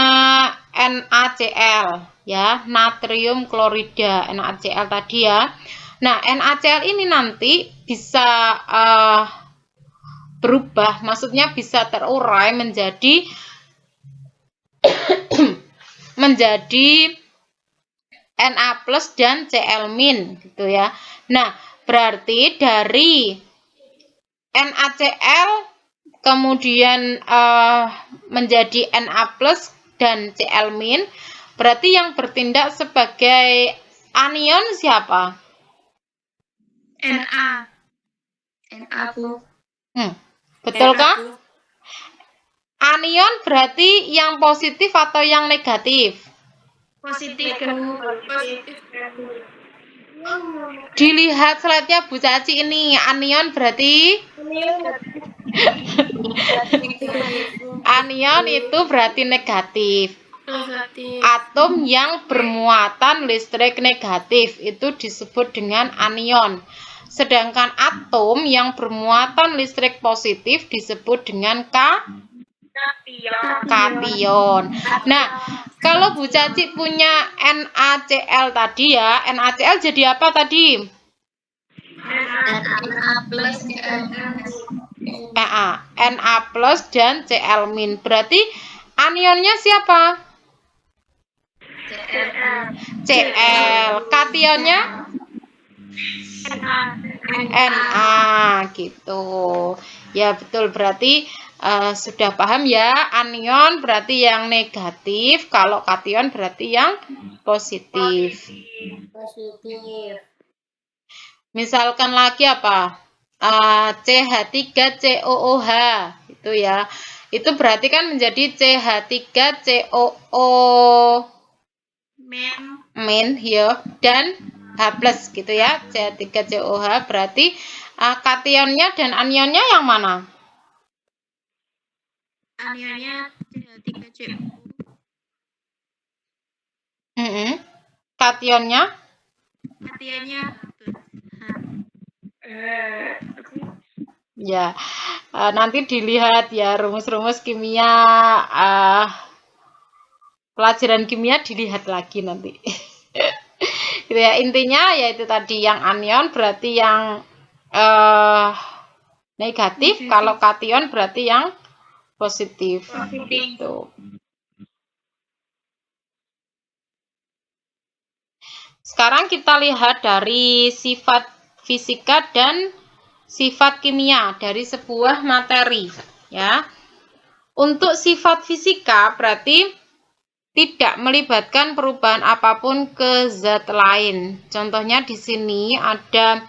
NaCl ya, natrium klorida, NaCl tadi ya. Nah, NaCl ini nanti bisa berubah, maksudnya bisa terurai menjadi Na+ dan Cl- gitu ya. Nah, berarti dari NaCl kemudian menjadi Na+ dan Cl-, berarti yang bertindak sebagai anion siapa? Na Bu. Betulkah? Anion berarti yang positif atau yang negatif? Positif Bu. Dilihat slide-nya Bu Caci ini, anion berarti anion itu berarti negatif. Atom yang bermuatan listrik negatif itu disebut dengan anion. Sedangkan atom yang bermuatan listrik positif disebut dengan kation. Nah, kalau Bu Caci punya NaCl tadi ya, NaCl jadi apa tadi? Na+ dan Cl-. Berarti anionnya siapa? Cl. Kationnya? Na gitu. Ya betul, berarti sudah paham ya, anion berarti yang negatif, kalau kation berarti yang positif. Misalkan lagi apa? CH3COOH itu ya. Itu berarti kan menjadi CH3COO- ya, dan H+ gitu ya. CH3COOH berarti kationnya dan anionnya yang mana? Anionnya CH3CO. Kationnya? Kationnya Ya, nanti dilihat ya rumus-rumus kimia, pelajaran kimia dilihat lagi nanti. Gitu ya, intinya yaitu tadi yang anion berarti yang negatif, kalau kation berarti yang positif. Gitu. Sekarang kita lihat dari sifat fisika dan sifat kimia dari sebuah materi ya. Untuk sifat fisika berarti tidak melibatkan perubahan apapun ke zat lain. Contohnya di sini ada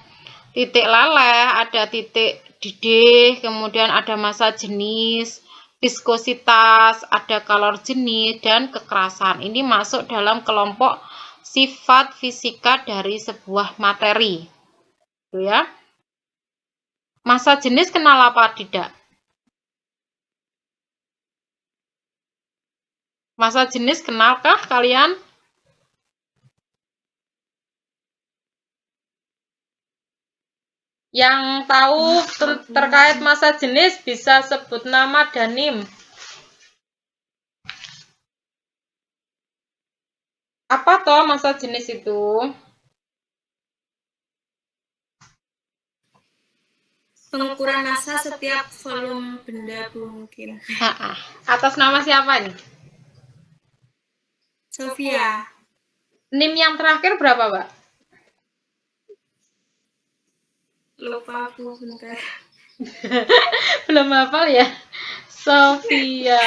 titik leleh, ada titik didih, kemudian ada massa jenis, viskositas, ada kalor jenis, dan kekerasan. Ini masuk dalam kelompok sifat fisika dari sebuah materi. Gitu ya. Massa jenis kenal apa tidak? Massa jenis kenalkah kalian? Yang tahu terkait massa jenis bisa sebut nama dan NIM. Apa toh massa jenis itu? Pengukuran massa setiap volume benda mungkin. Atas nama siapa ini? Sofia. NIM yang terakhir berapa, Mbak? Lupa aku bentar. Belum hafal ya? Sofia.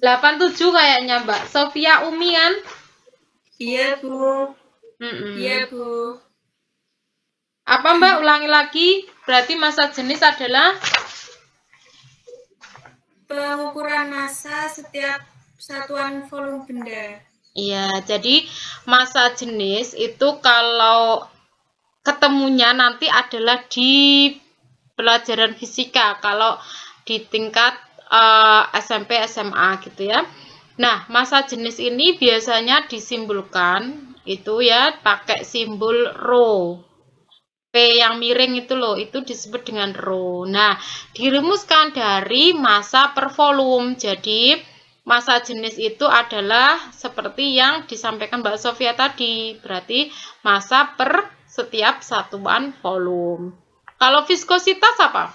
(87) kayaknya, Mbak. Sofia Umi kan? Iya, Bu. Iya, Bu. Apa, Mbak? Ulangi lagi. Berarti massa jenis adalah pengukuran massa setiap satuan volume benda. Iya, jadi massa jenis itu kalau ketemunya nanti adalah di pelajaran fisika, kalau di tingkat SMP, SMA gitu ya. Nah, massa jenis ini biasanya disimbolkan itu ya pakai simbol rho. P yang miring itu loh, itu disebut dengan rho. Nah, dirumuskan dari massa per volume. Jadi massa jenis itu adalah seperti yang disampaikan Mbak Sofia tadi, berarti massa per setiap satuan volume. Kalau viskositas apa?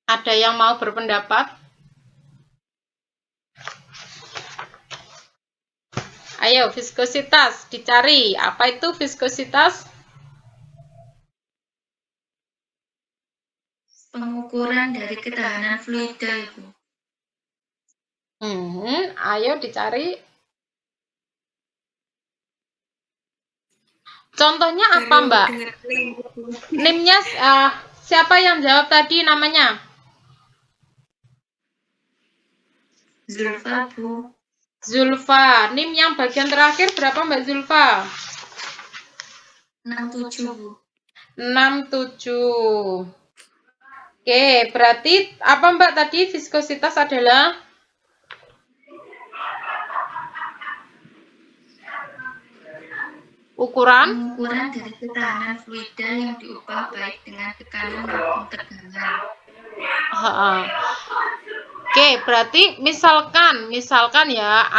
Ada yang mau berpendapat? Ayo, viskositas dicari. Apa itu viskositas? Pengukuran dari ketahanan fluida, Ibu. Ayo dicari. Contohnya apa, Mbak? NIM-nya siapa yang jawab tadi namanya? Zulfa, Bu. Zulfa. NIM yang bagian terakhir berapa, Mbak Zulfa? 67, Bu. 67. Oke, berarti apa Mbak tadi viskositas adalah? Ukuran dari ketahanan fluida yang diubah baik dengan tekanan maupun tegangan. Oke, berarti misalkan ya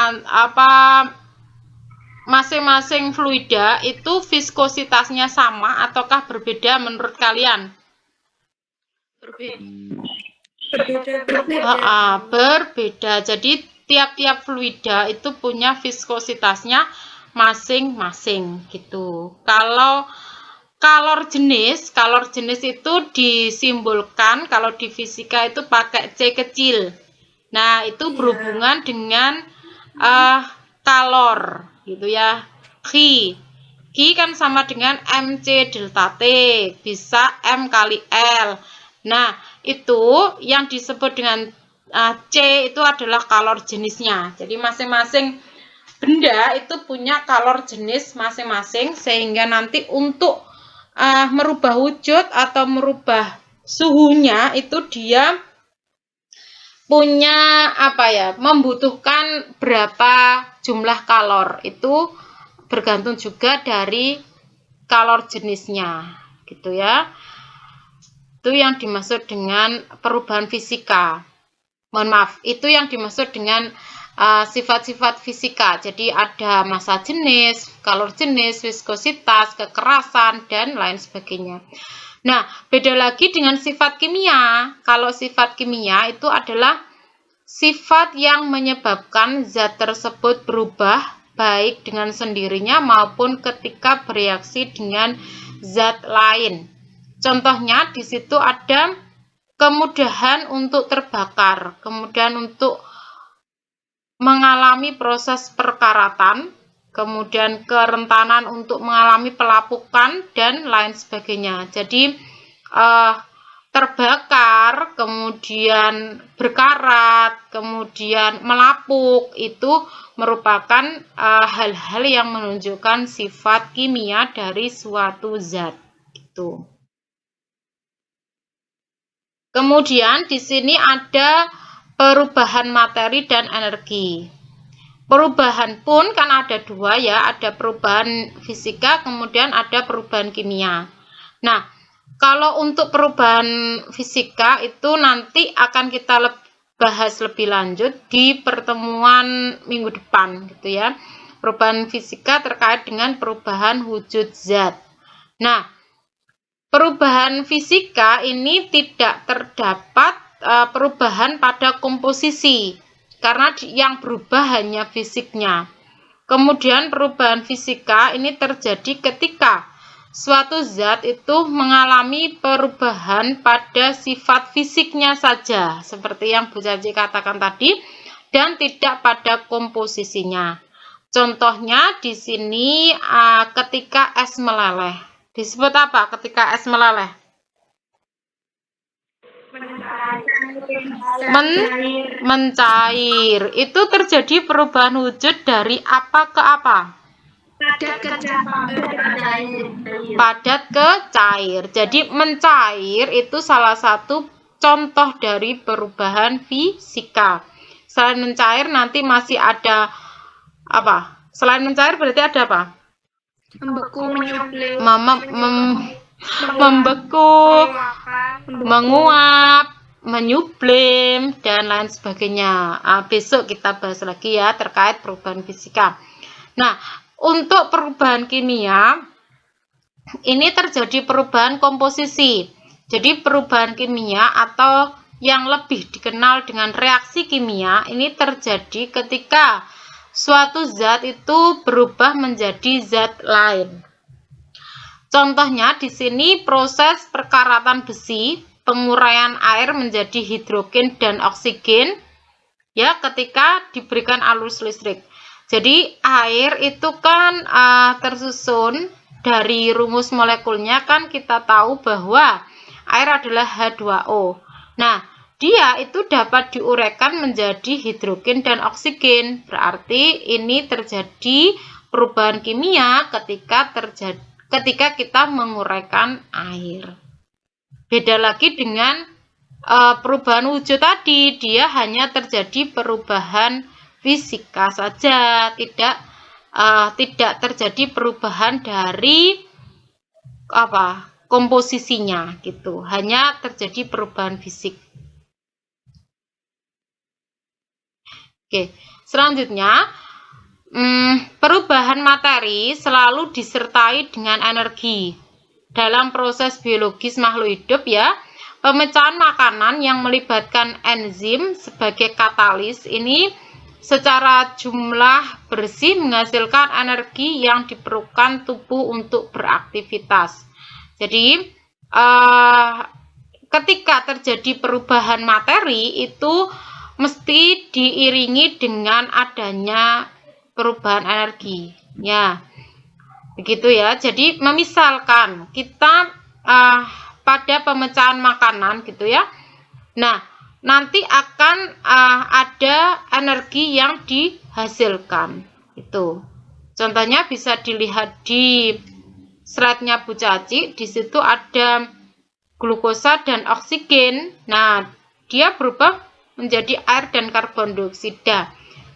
masing-masing fluida itu viskositasnya sama ataukah berbeda menurut kalian? Berbeda. Jadi tiap-tiap fluida itu punya viskositasnya masing-masing gitu. Kalau kalor jenis itu disimbolkan kalau di fisika itu pakai C kecil. Nah, itu berhubungan dengan kalor gitu ya. Q kan sama dengan MC delta T, bisa M kali L. Nah, itu yang disebut dengan C itu adalah kalor jenisnya. Jadi masing-masing benda itu punya kalor jenis masing-masing, sehingga nanti untuk merubah wujud atau merubah suhunya itu dia punya membutuhkan berapa jumlah kalor. Itu bergantung juga dari kalor jenisnya gitu ya. Itu yang dimaksud dengan perubahan fisika. Mohon maaf, itu yang dimaksud dengan sifat-sifat fisika. Jadi ada massa jenis, kalor jenis, viskositas, kekerasan, dan lain sebagainya. Nah, beda lagi dengan sifat kimia. Kalau sifat kimia itu adalah sifat yang menyebabkan zat tersebut berubah baik dengan sendirinya maupun ketika bereaksi dengan zat lain. Contohnya di situ ada kemudahan untuk terbakar, kemudian untuk mengalami proses perkaratan, kemudian kerentanan untuk mengalami pelapukan dan lain sebagainya. Jadi terbakar, kemudian berkarat, kemudian melapuk, itu merupakan hal-hal yang menunjukkan sifat kimia dari suatu zat. Gitu. Kemudian di sini ada perubahan materi dan energi. Perubahan pun kan ada dua ya, ada perubahan fisika, kemudian ada perubahan kimia. Nah, kalau untuk perubahan fisika itu nanti akan kita bahas lebih lanjut di pertemuan minggu depan gitu ya. Perubahan fisika terkait dengan perubahan wujud zat. Nah, perubahan fisika ini tidak terdapat perubahan pada komposisi karena yang berubah hanya fisiknya. Kemudian perubahan fisika ini terjadi ketika suatu zat itu mengalami perubahan pada sifat fisiknya saja, seperti yang Bu Caci katakan tadi, dan tidak pada komposisinya. Contohnya di sini ketika es meleleh. Disebut apa ketika es meleleh? Mencair. Itu terjadi perubahan wujud dari apa ke apa? Padat ke cair. Jadi mencair itu salah satu contoh dari perubahan fisika. Selain mencair nanti masih ada apa? Selain mencair berarti ada apa? Membeku, menyublim, membeku, menguap, menyublim, dan lain sebagainya. Besok kita bahas lagi ya terkait perubahan fisika. Nah, untuk perubahan kimia, ini terjadi perubahan komposisi. Jadi perubahan kimia atau yang lebih dikenal dengan reaksi kimia, ini terjadi ketika suatu zat itu berubah menjadi zat lain. Contohnya di sini proses perkaratan besi, penguraian air menjadi hidrogen dan oksigen, ya ketika diberikan arus listrik. Jadi air itu kan tersusun dari rumus molekulnya kan kita tahu bahwa air adalah H2O. Nah, dia itu dapat diuraikan menjadi hidrogen dan oksigen. Berarti ini terjadi perubahan kimia ketika kita menguraikan air. Beda lagi dengan perubahan wujud tadi, dia hanya terjadi perubahan fisika saja, tidak terjadi perubahan dari komposisinya gitu, hanya terjadi perubahan fisik. Oke, selanjutnya perubahan materi selalu disertai dengan energi. Dalam proses biologis makhluk hidup ya, pemecahan makanan yang melibatkan enzim sebagai katalis ini secara jumlah bersih menghasilkan energi yang diperlukan tubuh untuk beraktivitas. Jadi ketika terjadi perubahan materi itu mesti diiringi dengan adanya perubahan energi. Ya, begitu ya. Jadi memisalkan kita pada pemecahan makanan gitu ya. Nah, nanti akan ada energi yang dihasilkan. Itu. Contohnya bisa dilihat di slide-nya Bu Caci. Di situ ada glukosa dan oksigen. Nah, dia berubah menjadi air dan karbon dioksida.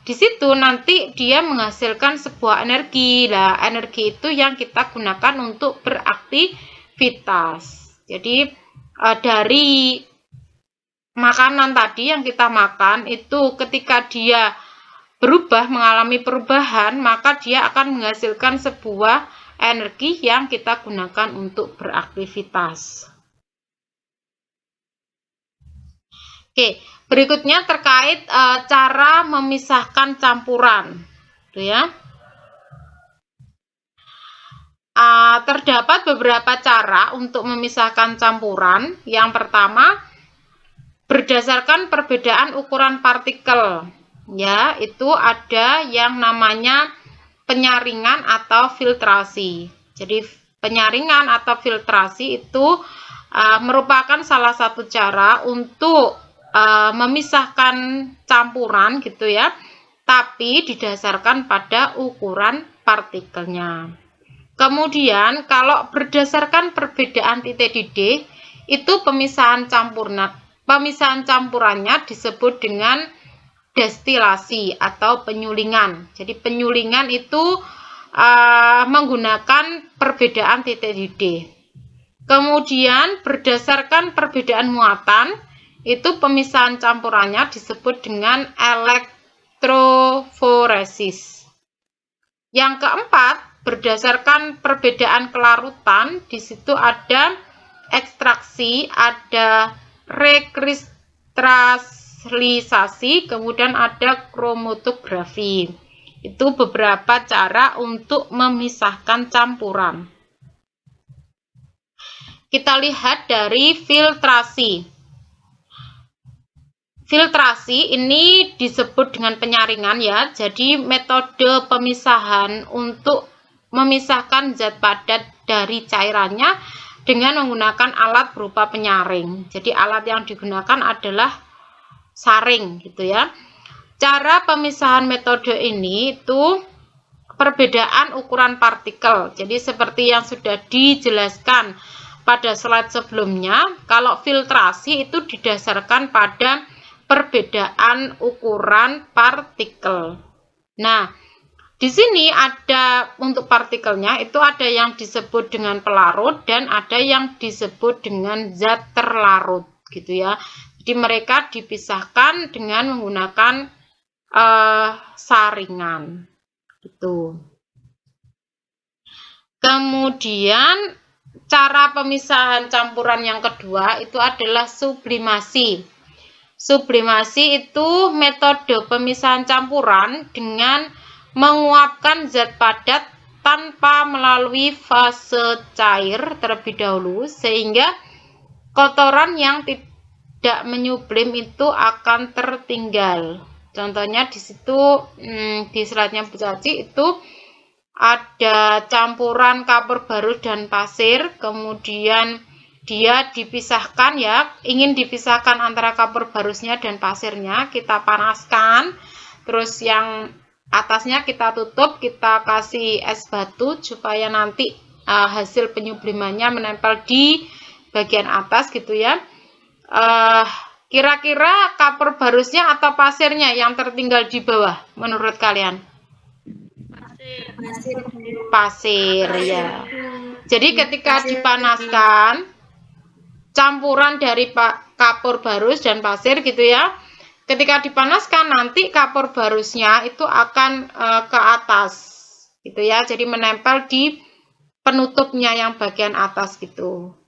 Di situ nanti dia menghasilkan sebuah energi. Nah, energi itu yang kita gunakan untuk beraktivitas. Jadi dari makanan tadi yang kita makan itu ketika dia berubah, mengalami perubahan, maka dia akan menghasilkan sebuah energi yang kita gunakan untuk beraktivitas. Oke, berikutnya terkait cara memisahkan campuran. Tuh ya. Terdapat beberapa cara untuk memisahkan campuran. Yang pertama, berdasarkan perbedaan ukuran partikel. Ya, itu ada yang namanya penyaringan atau filtrasi. Jadi penyaringan atau filtrasi itu merupakan salah satu cara untuk memisahkan campuran gitu ya, tapi didasarkan pada ukuran partikelnya. Kemudian kalau berdasarkan perbedaan titik didih, itu pemisahan campurannya disebut dengan destilasi atau penyulingan. Jadi penyulingan itu menggunakan perbedaan titik didih. Kemudian berdasarkan perbedaan muatan, itu pemisahan campurannya disebut dengan elektroforesis. Yang keempat, berdasarkan perbedaan kelarutan, di situ ada ekstraksi, ada rekristalisasi, kemudian ada kromatografi. Itu beberapa cara untuk memisahkan campuran. Kita lihat dari filtrasi. Filtrasi ini disebut dengan penyaringan ya. Jadi metode pemisahan untuk memisahkan zat padat dari cairannya dengan menggunakan alat berupa penyaring. Jadi alat yang digunakan adalah saring gitu ya. Cara pemisahan metode ini itu perbedaan ukuran partikel. Jadi seperti yang sudah dijelaskan pada slide sebelumnya, kalau filtrasi itu didasarkan pada perbedaan ukuran partikel. Nah, di sini ada untuk partikelnya itu ada yang disebut dengan pelarut dan ada yang disebut dengan zat terlarut gitu ya. Jadi mereka dipisahkan dengan menggunakan saringan gitu. Kemudian cara pemisahan campuran yang kedua itu adalah sublimasi. Sublimasi itu metode pemisahan campuran dengan menguapkan zat padat tanpa melalui fase cair terlebih dahulu, sehingga kotoran yang tidak menyublim itu akan tertinggal. Contohnya di situ di slide-nya Bu Caci itu ada campuran kapur barus dan pasir, kemudian dia dipisahkan ya, ingin dipisahkan antara kapur barusnya dan pasirnya, kita panaskan, terus yang atasnya kita tutup, kita kasih es batu supaya nanti hasil penyublimannya menempel di bagian atas gitu ya. Kira-kira kapur barusnya atau pasirnya yang tertinggal di bawah menurut kalian? Pasir ya. Jadi ketika dipanaskan, campuran dari kapur barus dan pasir gitu ya, ketika dipanaskan nanti kapur barusnya itu akan ke atas gitu ya, jadi menempel di penutupnya yang bagian atas gitu.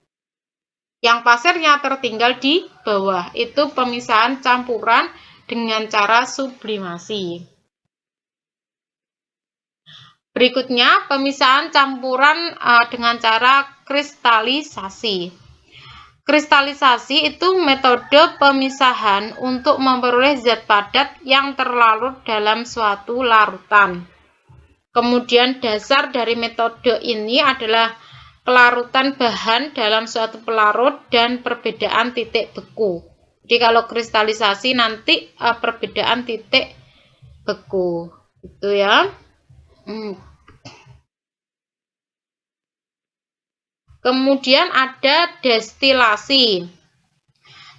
Yang pasirnya tertinggal di bawah. Itu pemisahan campuran dengan cara sublimasi. Berikutnya pemisahan campuran dengan cara kristalisasi. Kristalisasi itu metode pemisahan untuk memperoleh zat padat yang terlarut dalam suatu larutan. Kemudian dasar dari metode ini adalah kelarutan bahan dalam suatu pelarut dan perbedaan titik beku. Jadi kalau kristalisasi nanti perbedaan titik beku, gitu ya. Kemudian ada destilasi.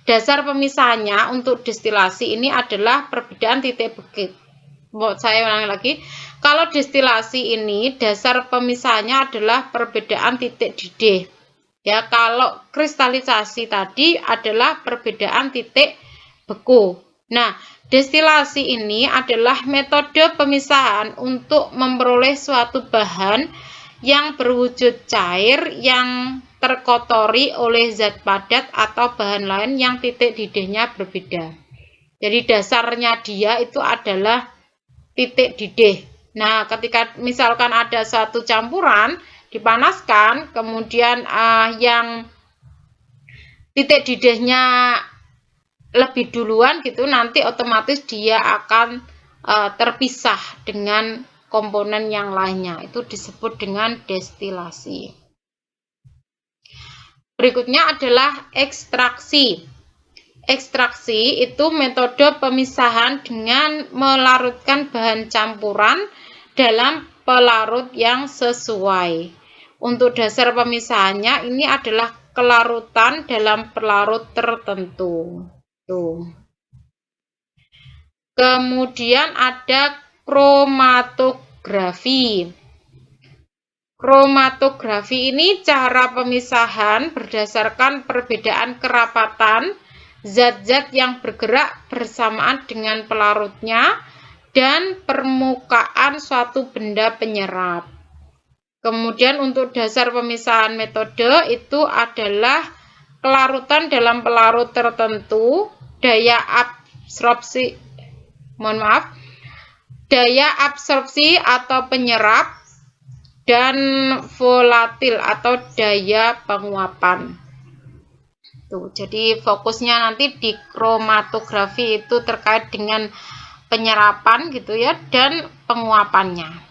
Dasar pemisahannya untuk destilasi ini adalah perbedaan titik beku. Saya ulangi lagi. Kalau destilasi ini dasar pemisahannya adalah perbedaan titik didih. Ya, kalau kristalisasi tadi adalah perbedaan titik beku. Nah, destilasi ini adalah metode pemisahan untuk memperoleh suatu bahan yang berwujud cair yang terkotori oleh zat padat atau bahan lain yang titik didihnya berbeda. Jadi dasarnya dia itu adalah titik didih. Nah, ketika misalkan ada satu campuran dipanaskan, kemudian yang titik didihnya lebih duluan gitu, nanti otomatis dia akan terpisah dengan komponen yang lainnya. Itu disebut dengan destilasi. Berikutnya adalah ekstraksi. Ekstraksi itu metode pemisahan dengan melarutkan bahan campuran dalam pelarut yang sesuai. Untuk dasar pemisahannya ini adalah kelarutan dalam pelarut tertentu. Tuh. Kemudian ada kromatografi. Kromatografi ini cara pemisahan berdasarkan perbedaan kerapatan zat-zat yang bergerak bersamaan dengan pelarutnya dan permukaan suatu benda penyerap. Kemudian untuk dasar pemisahan metode itu adalah kelarutan dalam pelarut tertentu, daya absorpsi atau penyerap, dan volatil atau daya penguapan. Tuh, jadi fokusnya nanti di kromatografi itu terkait dengan penyerapan gitu ya dan penguapannya.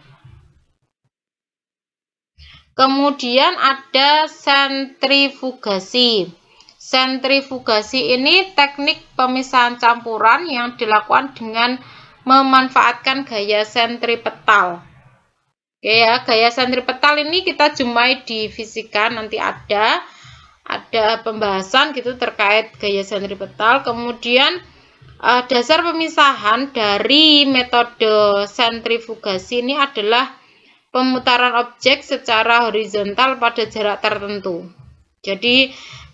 Kemudian ada sentrifugasi. Sentrifugasi ini teknik pemisahan campuran yang dilakukan dengan memanfaatkan gaya sentripetal. Oke ya, gaya sentripetal ini kita jumpai di fisika, nanti ada pembahasan gitu terkait gaya sentripetal. Kemudian dasar pemisahan dari metode sentrifugasi ini adalah pemutaran objek secara horizontal pada jarak tertentu. Jadi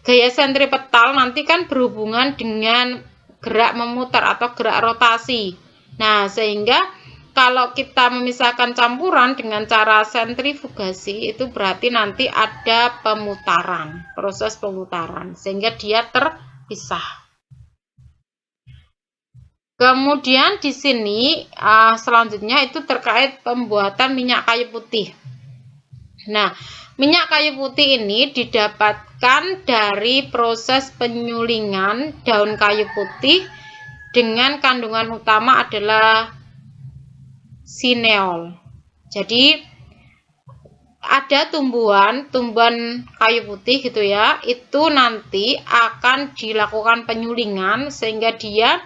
gaya sentripetal nanti kan berhubungan dengan gerak memutar atau gerak rotasi. Nah, sehingga kalau kita memisahkan campuran dengan cara sentrifugasi itu berarti nanti ada pemutaran, proses pemutaran, sehingga dia terpisah. Kemudian di sini selanjutnya itu terkait pembuatan minyak kayu putih. Nah, minyak kayu putih ini didapatkan dari proses penyulingan daun kayu putih dengan kandungan utama adalah sineol. Jadi ada tumbuhan kayu putih gitu ya, itu nanti akan dilakukan penyulingan sehingga dia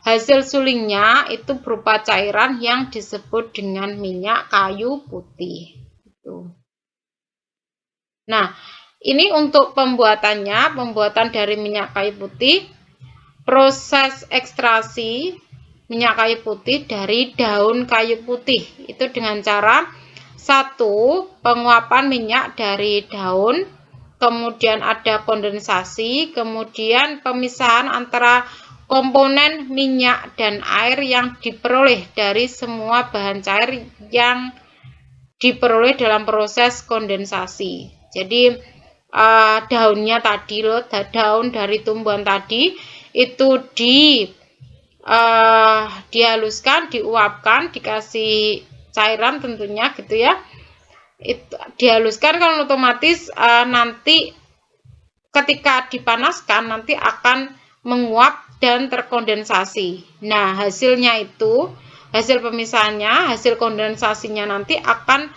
hasil sulingnya itu berupa cairan yang disebut dengan minyak kayu putih. Gitu. Nah, ini untuk pembuatannya, pembuatan dari minyak kayu putih, proses ekstraksi minyak kayu putih dari daun kayu putih itu dengan cara 1. Penguapan minyak dari daun, kemudian ada kondensasi, kemudian pemisahan antara komponen minyak dan air yang diperoleh dari semua bahan cair yang diperoleh dalam proses kondensasi. Jadi daunnya tadi loh, daun dari tumbuhan tadi itu dihaluskan, diuapkan, dikasih cairan tentunya gitu ya. Itu dihaluskan kan otomatis nanti ketika dipanaskan nanti akan menguap dan terkondensasi. Nah, hasilnya itu, hasil pemisahannya, hasil kondensasinya nanti akan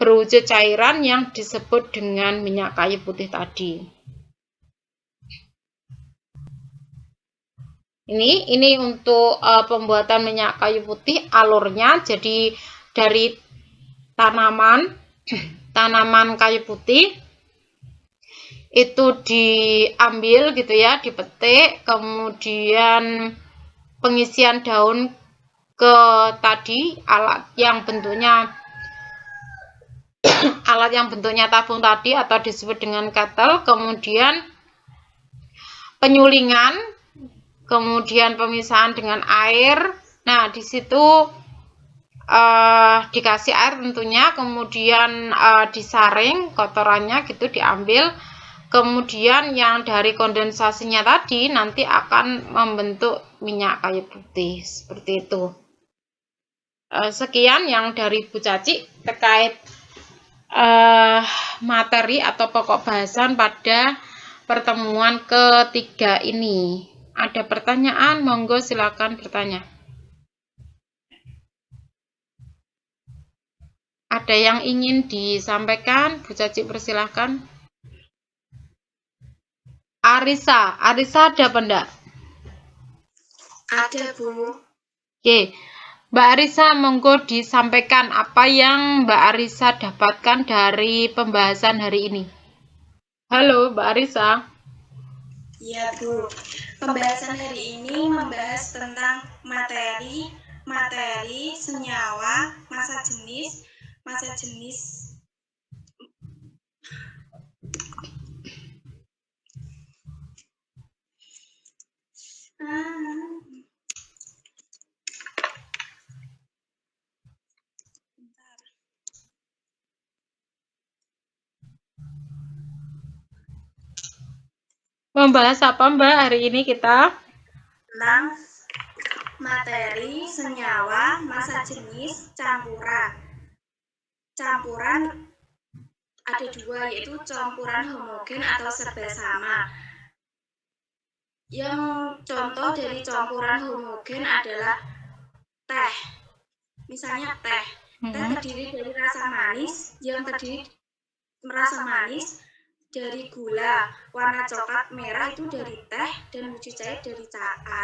berwujud cairan yang disebut dengan minyak kayu putih tadi. Ini untuk pembuatan minyak kayu putih alurnya. Jadi dari tanaman kayu putih itu diambil gitu ya, dipetik, kemudian pengisian daun ke tadi alat yang bentuknya tabung tadi atau disebut dengan kettle, kemudian penyulingan, kemudian pemisahan dengan air. Nah, di situ dikasih air tentunya, kemudian disaring kotorannya gitu, diambil. Kemudian yang dari kondensasinya tadi nanti akan membentuk minyak kayu putih seperti itu. Sekian yang dari Bu Caci terkait materi atau pokok bahasan pada pertemuan ketiga ini. Ada pertanyaan? Monggo silakan bertanya. Ada yang ingin disampaikan? Bu Caci persilahkan. Arisa ada apa enggak? Ada, Bu. Oke, Mbak Arisa monggo disampaikan apa yang Mbak Arisa dapatkan dari pembahasan hari ini. Halo Mbak Arisa. Ya, Bu. Pembahasan hari ini membahas tentang materi, senyawa, massa jenis, Membahas apa Mbak hari ini kita? tentang materi, senyawa, massa jenis, campuran. Campuran ada dua, yaitu campuran homogen atau serba sama. Yang contoh dari campuran homogen adalah teh. Misalnya teh terdiri dari rasa manis, dari gula, warna coklat merah itu dari teh, dan wujud cair dari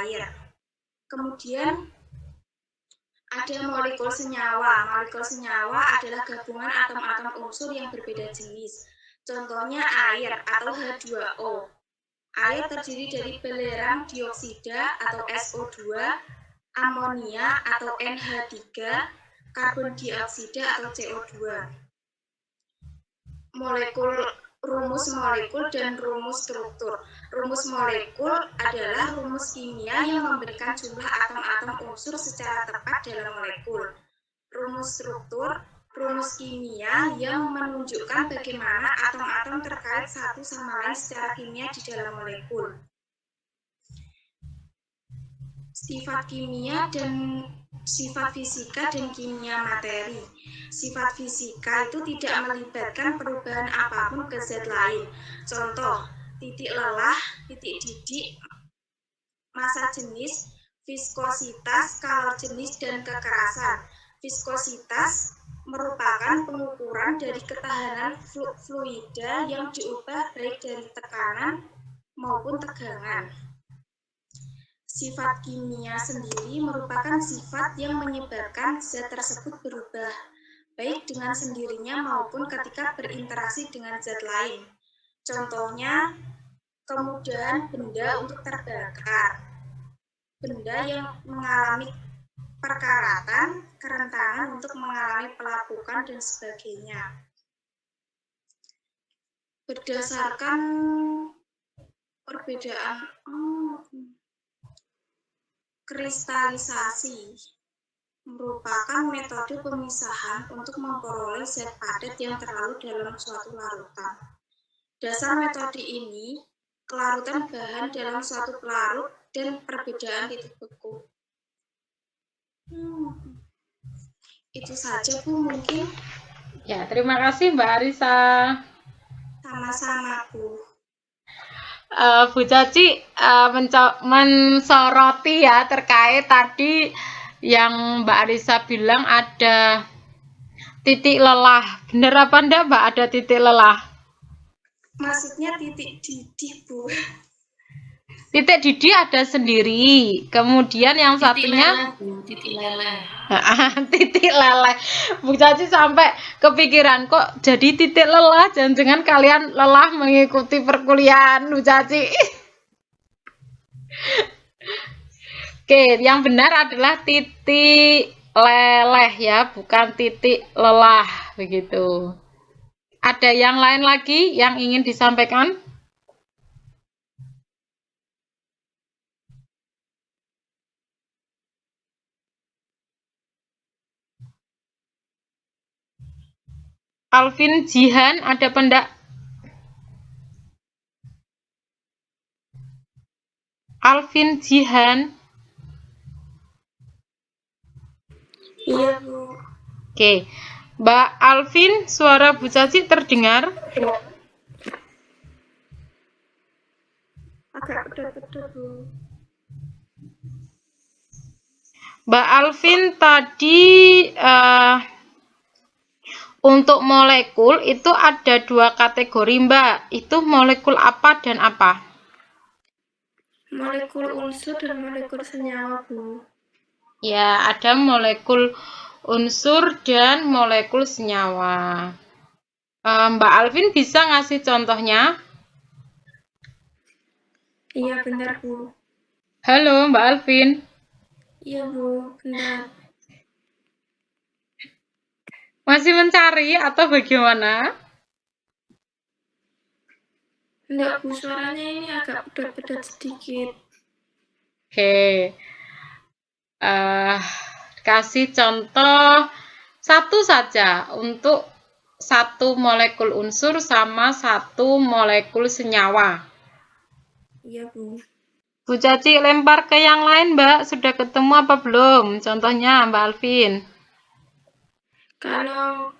air. Kemudian ada molekul senyawa. Molekul senyawa adalah gabungan atom-atom unsur yang berbeda jenis. Contohnya air atau H2O. Air terdiri dari belerang dioksida atau SO2, amonia atau NH3, karbon dioksida atau CO2. Rumus molekul dan rumus struktur. Rumus molekul adalah rumus kimia yang memberikan jumlah atom-atom unsur secara tepat dalam molekul. Rumus struktur, rumus kimia yang menunjukkan bagaimana atom-atom terkait satu sama lain secara kimia di dalam molekul. Sifat kimia dan sifat fisika dan kimia materi. Sifat fisika itu tidak melibatkan perubahan apapun ke zat lain. Contoh, titik lelah, titik didih, massa jenis, viskositas, kalor jenis, dan kekerasan. Viskositas merupakan pengukuran dari ketahanan fluida yang diubah baik dari tekanan maupun tegangan. Sifat kimia sendiri merupakan sifat yang menyebabkan zat tersebut berubah, baik dengan sendirinya maupun ketika berinteraksi dengan zat lain. Contohnya, kemudahan benda untuk terbakar, benda yang mengalami perkaratan, kerentanan untuk mengalami pelapukan, dan sebagainya. Berdasarkan perbedaan kristalisasi merupakan metode pemisahan untuk memperoleh zat padat yang terlarut dalam suatu larutan. Dasar metode ini, kelarutan bahan dalam suatu pelarut dan perbedaan titik beku. Itu saja, Bu, mungkin. Ya, terima kasih Mbak Arisa. Sama-sama, Bu. Bu Caci mensoroti ya terkait tadi yang Mbak Arisa bilang ada titik lelah. Bener apa enggak Mbak ada titik lelah? Maksudnya titik didih, Bu. Titik didih ada sendiri. Kemudian yang satunya titik leleh. titik leleh. Bu Caci sampai kepikiran kok jadi titik lelah. Jangan-jangan kalian lelah mengikuti perkuliahan Bu Caci. Oke, yang benar adalah titik leleh ya, bukan titik lelah begitu. Ada yang lain lagi yang ingin disampaikan? Alvin Jihan, ada pendak? Alvin Jihan. Iya, Bu. Oke, Mbak Alvin, suara Bu Caci terdengar? Agak pedot-pedot, Bu. Mbak Alvin tadi Untuk molekul itu ada 2 kategori, Mbak. Itu molekul apa dan apa? Molekul unsur dan molekul senyawa, Bu. Ya, ada molekul unsur dan molekul senyawa. Mbak Alvin bisa ngasih contohnya? Iya, benar, Bu. Halo, Mbak Alvin. Iya, Bu, benar. Masih mencari atau bagaimana? Enggak, Bu, suaranya ini agak pedat-pedat sedikit. Oke. Kasih contoh satu saja untuk satu molekul unsur sama satu molekul senyawa. Iya, Bu. Bu Caci lempar ke yang lain, Mbak. Sudah ketemu apa belum? Contohnya, Mbak Alvin. Kalau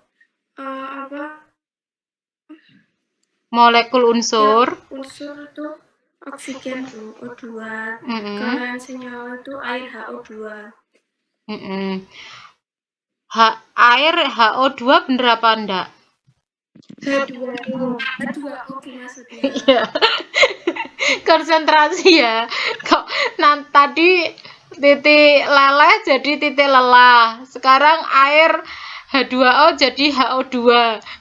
Molekul unsur. unsur itu oksigen, Bu, O2. Mm-mm. Kalau yang senyawa itu air HO2. Mm-mm. Air HO2 bener apa enggak? H2O. H2O, Bu, maksudnya. Iya. Konsentrasi ya. Kok tadi titik leleh jadi titik lelah. Sekarang air H2O jadi HO2.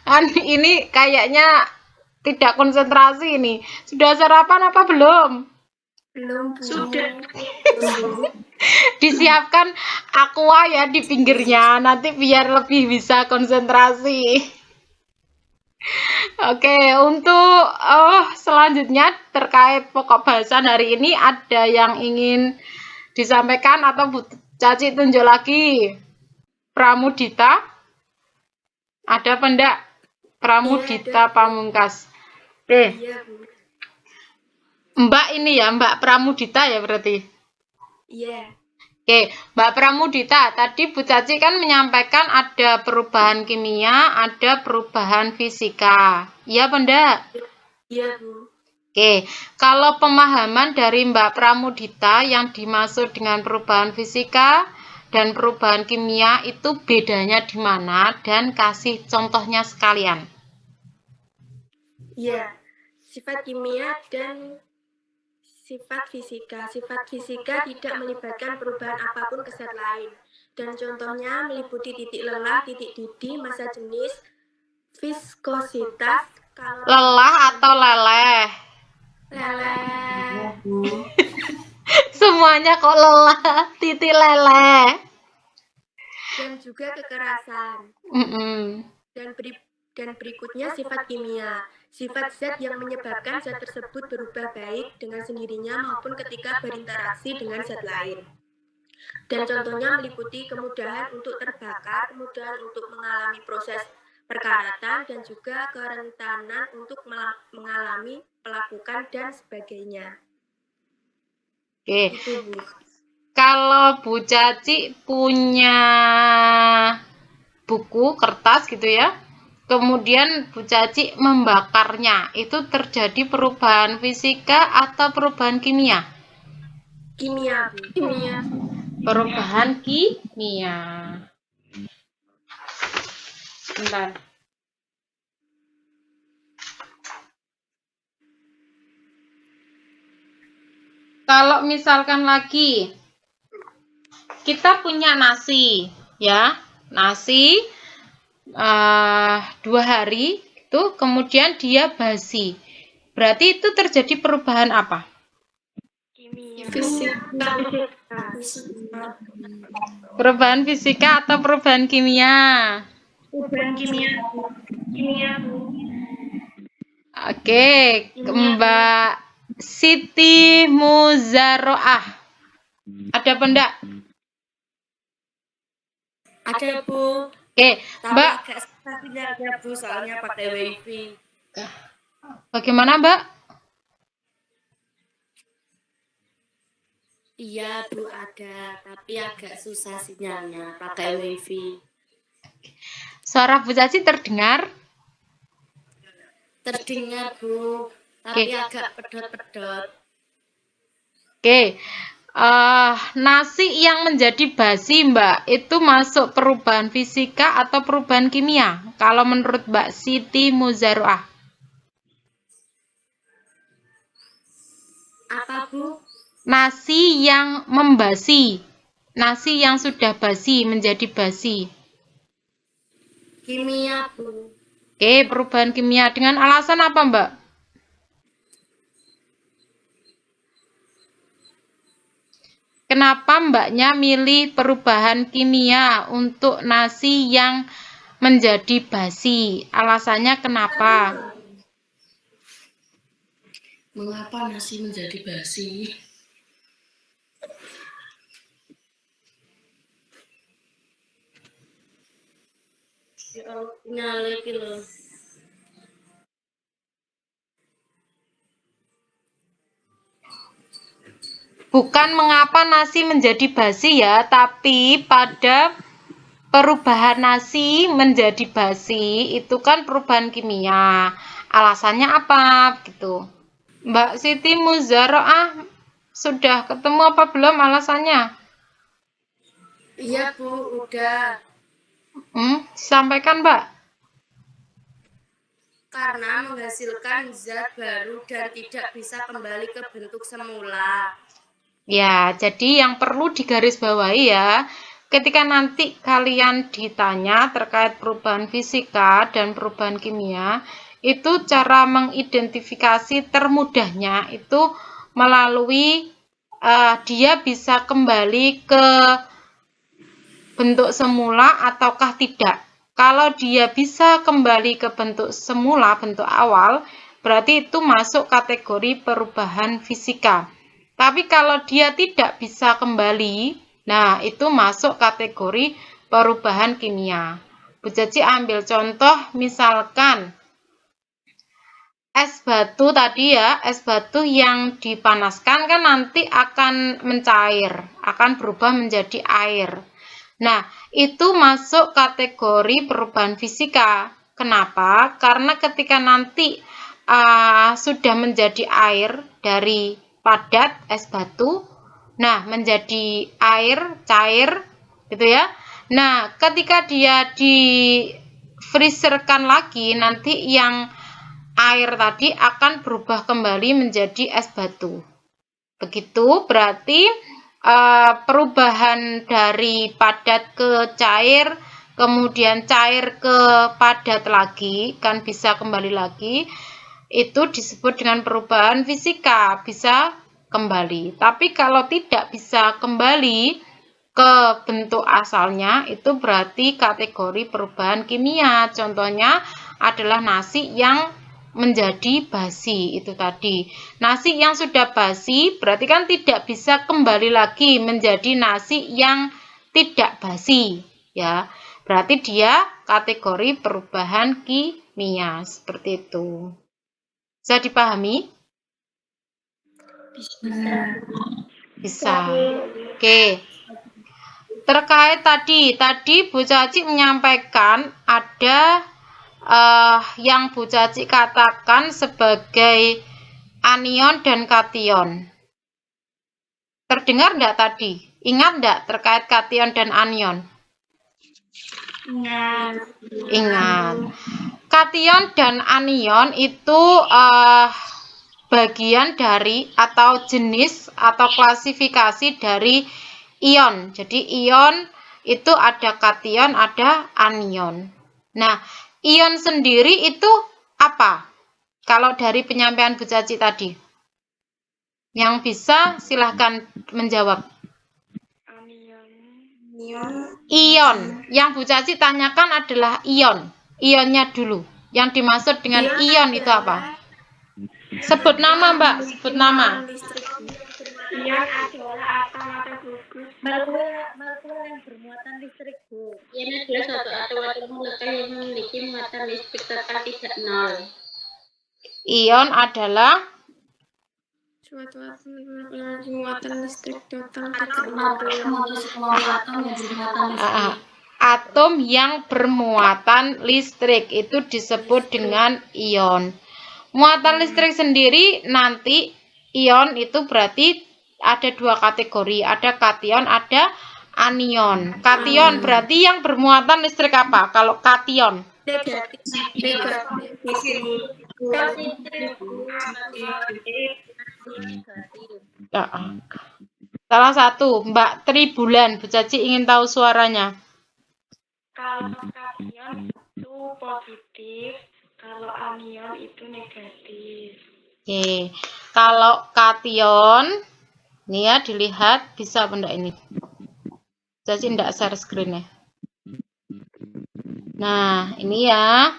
Kan ini kayaknya tidak konsentrasi ini. Sudah sarapan apa belum? Belum, Bu. Sudah. Disiapkan aqua ya di pinggirnya. Nanti biar lebih bisa konsentrasi. Oke, untuk selanjutnya terkait pokok bahasan hari ini ada yang ingin disampaikan atau Bu Caci tunjuk lagi? Pramudita? Ada apa enggak? Pramudita Pamungkas. Oke. Iya, Bu. Mbak ini ya, Mbak Pramudita ya berarti? Iya. Oke, Mbak Pramudita, tadi Bu Caci kan menyampaikan ada perubahan kimia, ada perubahan fisika. Iya apa enggak? Iya, Bu. Oke, kalau pemahaman dari Mbak Pramudita yang dimaksud dengan perubahan fisika dan perubahan kimia itu bedanya di mana dan kasih contohnya sekalian. Iya. Sifat kimia dan sifat fisika. Sifat fisika tidak melibatkan perubahan apapun ke zat lain. Dan contohnya meliputi titik lelah, titik didih, massa jenis, viskositas, lelah atau leleh? Leleh. Semuanya kok lelah, titik leleh. Dan juga kekerasan. Dan berikutnya sifat kimia. Sifat zat yang menyebabkan zat tersebut berubah baik dengan sendirinya maupun ketika berinteraksi dengan zat lain. Dan contohnya meliputi kemudahan untuk terbakar, kemudahan untuk mengalami proses perkaratan, dan juga kerentanan untuk mengalami pelapukan dan sebagainya. Oke. Itu, Bu. Kalau Bu Caci punya buku kertas gitu ya, kemudian Bu Caci membakarnya, itu terjadi perubahan fisika atau perubahan kimia? Kimia, Bu. Kimia. Perubahan kimia. Bentar. Kalau misalkan lagi kita punya nasi, ya, nasi 2 hari itu kemudian dia basi. Berarti itu terjadi perubahan apa? Kimia. Perubahan fisika atau perubahan kimia? Perubahan kimia. Kimia, Bu. Oke, Mbak Siti Muzaroah. Ada apa enggak? Ada, Bu. Oke, Tapi Mbak. agak susah sinyalnya, Bu, soalnya pakai WiFi. Bagaimana, Mbak? Iya, Bu, ada. Tapi agak susah sinyalnya pakai WiFi. Suara Bu Caci terdengar? Terdengar, Bu. Tapi agak pedot-pedot. Oke. nasi yang menjadi basi, Mbak, itu masuk perubahan fisika atau perubahan kimia? Kalau menurut Mbak Siti Muzaroah. Apa, Bu? Nasi yang membasi. Nasi yang sudah basi menjadi basi. Kimia, Bu. Oke, perubahan kimia. Dengan alasan apa, Mbak? Kenapa Mbaknya milih perubahan kimia untuk nasi yang menjadi basi? Alasannya kenapa? Mengapa nasi menjadi basi? Nyala iki lho. Bukan mengapa nasi menjadi basi ya, tapi pada perubahan nasi menjadi basi itu kan perubahan kimia. Alasannya apa gitu? Mbak Siti Muzaroah sudah ketemu apa belum alasannya? Iya, Bu, udah. Sampaikan, Mbak. Karena menghasilkan zat baru dan tidak bisa kembali ke bentuk semula. Ya, jadi yang perlu digarisbawahi ya, ketika nanti kalian ditanya terkait perubahan fisika dan perubahan kimia, itu cara mengidentifikasi termudahnya itu melalui dia bisa kembali ke bentuk semula ataukah tidak. Kalau dia bisa kembali ke bentuk semula, bentuk awal, berarti itu masuk kategori perubahan fisika. Tapi kalau dia tidak bisa kembali, nah itu masuk kategori perubahan kimia. Bu Caci ambil contoh misalkan es batu tadi ya, es batu yang dipanaskan kan nanti akan mencair, akan berubah menjadi air. Nah, itu masuk kategori perubahan fisika. Kenapa? Karena ketika nanti sudah menjadi air dari padat es batu, nah menjadi air cair, gitu ya. Nah, ketika dia di freezerkan lagi, nanti yang air tadi akan berubah kembali menjadi es batu. Begitu, berarti perubahan dari padat ke cair, kemudian cair ke padat lagi, kan bisa kembali lagi, itu disebut dengan perubahan fisika, bisa kembali. Tapi kalau tidak bisa kembali ke bentuk asalnya, itu berarti kategori perubahan kimia. Contohnya adalah nasi yang menjadi basi itu tadi. Nasi yang sudah basi berarti kan tidak bisa kembali lagi menjadi nasi yang tidak basi ya. Berarti dia kategori perubahan kimia seperti itu. Bisa dipahami? Bisa. Oke. Terkait tadi Bu Caci menyampaikan ada yang Bu Caci katakan sebagai anion dan kation. Terdengar enggak tadi? Ingat enggak terkait kation dan anion? Ingat. Kation dan anion itu bagian dari atau jenis atau klasifikasi dari ion. Jadi ion itu ada kation, ada anion. Nah, ion sendiri itu apa? Kalau dari penyampaian Bu Caci tadi. Yang bisa silahkan menjawab. Ion. Yang Bu Caci tanyakan adalah ion. Ionnya dulu. Yang dimaksud dengan ion itu apa? Sebut nama, Mbak. Sebut nama. Ion adalah atom atau gugus Molekul yang bermuatan listrik, Bu. Ion adalah suatu atom atau molekul yang memiliki muatan listrik total tidak nol. Ion adalah suatu atom yang muatan listrik total atom yang bermuatan listrik itu disebut dengan ion. Muatan listrik sendiri nanti ion itu berarti ada dua kategori, ada kation, ada anion. Kation berarti yang bermuatan listrik apa? Kalau kation? Negatif. Positif, Bu. Negatif. Salah satu, Mbak Tribulan, Bu Caci ingin tahu suaranya. Kalau kation itu positif, kalau anion itu negatif. Oke, kalau kation, nih ya dilihat bisa benda ini. Caci enggak share screen-nya. Nah, ini ya.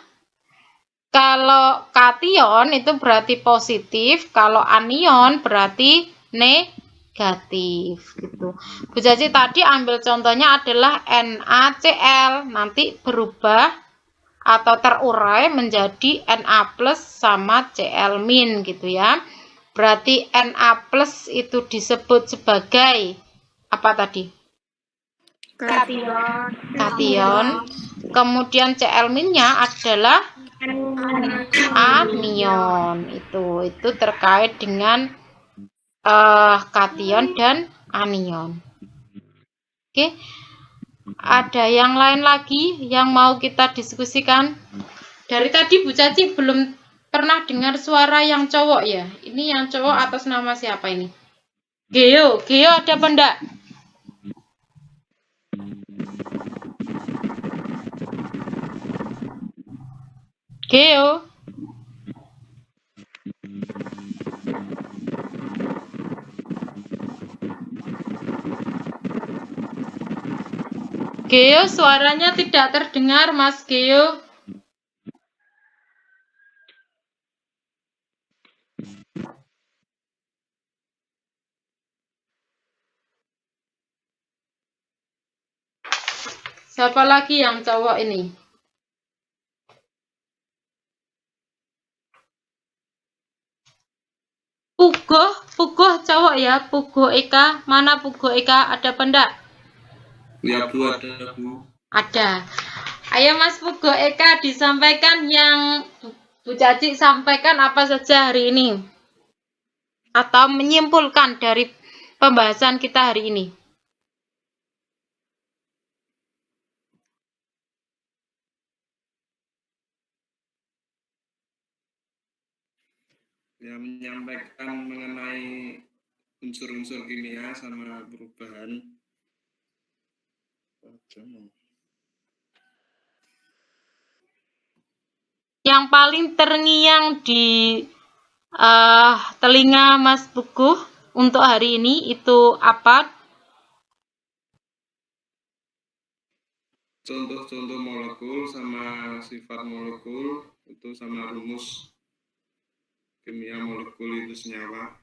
Kalau kation itu berarti positif, kalau anion berarti negatif gitu. Bu Caci tadi ambil contohnya adalah NaCl, nanti berubah atau terurai menjadi Na+ sama Cl- gitu ya. Berarti Na+ itu disebut sebagai apa tadi? Kation. Kemudian Cl-nya adalah anion. Itu terkait dengan kation dan anion. Oke. Ada yang lain lagi yang mau kita diskusikan? Dari tadi Bu Caci belum pernah dengar suara yang cowok ya. Ini yang cowok atas nama siapa ini? Geo ada apa enggak? Geo. Geo, suaranya tidak terdengar, Mas Geo. Siapa lagi yang cowok ini? Pugoh cowok ya, Pugoh Eka. Mana Pugoh Eka? Ada apa enggak? Ya Bu, ada Bu. Ada. Ayo Mas Pugoh Eka disampaikan yang Bu Caci sampaikan apa saja hari ini. Atau menyimpulkan dari pembahasan kita hari ini. Ya, menyampaikan mengenai unsur-unsur kimia sama perubahan. Yang paling terngiang di telinga Mas Puguh untuk hari ini itu apa? Contoh-contoh molekul sama sifat molekul itu sama rumus kimia molekul itu senyawa.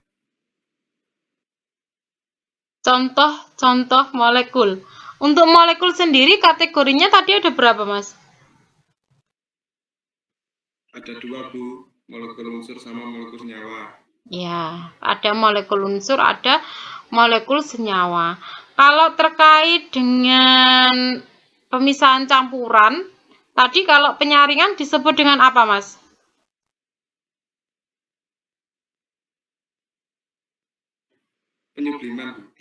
Contoh-contoh molekul. Untuk molekul sendiri kategorinya tadi ada berapa, Mas? Ada dua Bu, molekul unsur sama molekul senyawa. Ya, ada molekul unsur, ada molekul senyawa. Kalau terkait dengan pemisahan campuran, tadi kalau penyaringan disebut dengan apa, Mas? Penyubliman.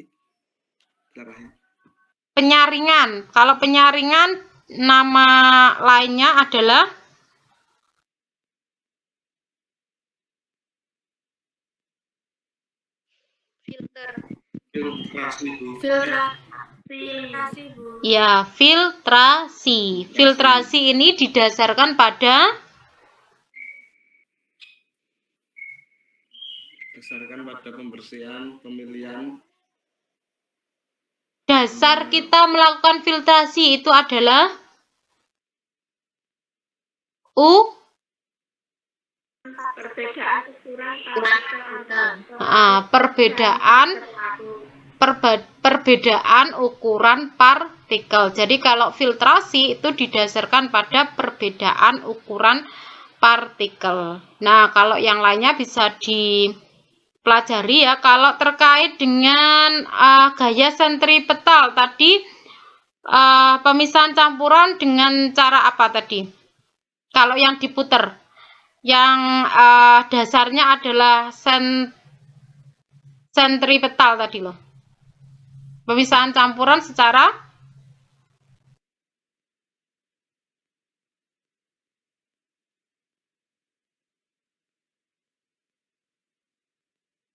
Penyaringan. Kalau penyaringan nama lainnya adalah Filtrasi Bu. ya, filtrasi. Filtrasi ini didasarkan pada pembersihan, pemilihan. Dasar kita melakukan filtrasi itu adalah perbedaan ukuran partikel. Jadi kalau filtrasi itu didasarkan pada perbedaan ukuran partikel. Nah, kalau yang lainnya bisa dipelajari ya. Kalau terkait dengan gaya sentripetal tadi pemisahan campuran dengan cara apa tadi? Kalau yang diputer, yang dasarnya adalah sentripetal tadi loh. Pemisahan campuran secara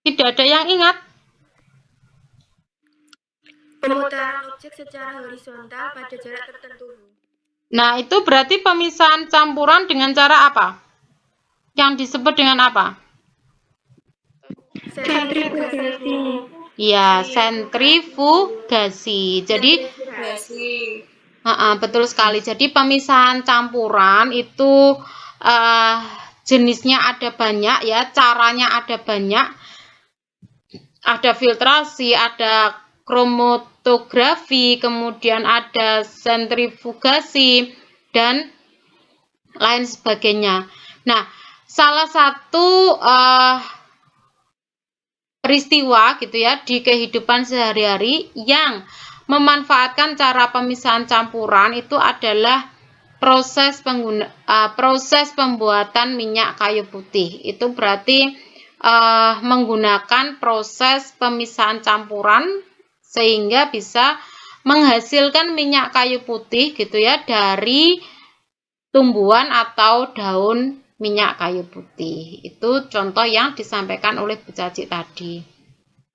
tidak ada yang ingat. Pemutaran objek secara horizontal pada jarak tertentu. Nah, itu berarti pemisahan campuran dengan cara apa? Yang disebut dengan apa? Sentrifugasi. Ya, sentrifugasi. Jadi, betul sekali. Jadi, pemisahan campuran itu jenisnya ada banyak ya, caranya ada banyak. Ada filtrasi, ada kromatografi, kemudian ada sentrifugasi, dan lain sebagainya. Nah, salah satu peristiwa gitu ya di kehidupan sehari-hari yang memanfaatkan cara pemisahan campuran itu adalah proses pembuatan minyak kayu putih. Itu berarti menggunakan proses pemisahan campuran sehingga bisa menghasilkan minyak kayu putih gitu ya dari tumbuhan atau daun minyak kayu putih. Itu contoh yang disampaikan oleh Bu Caci tadi.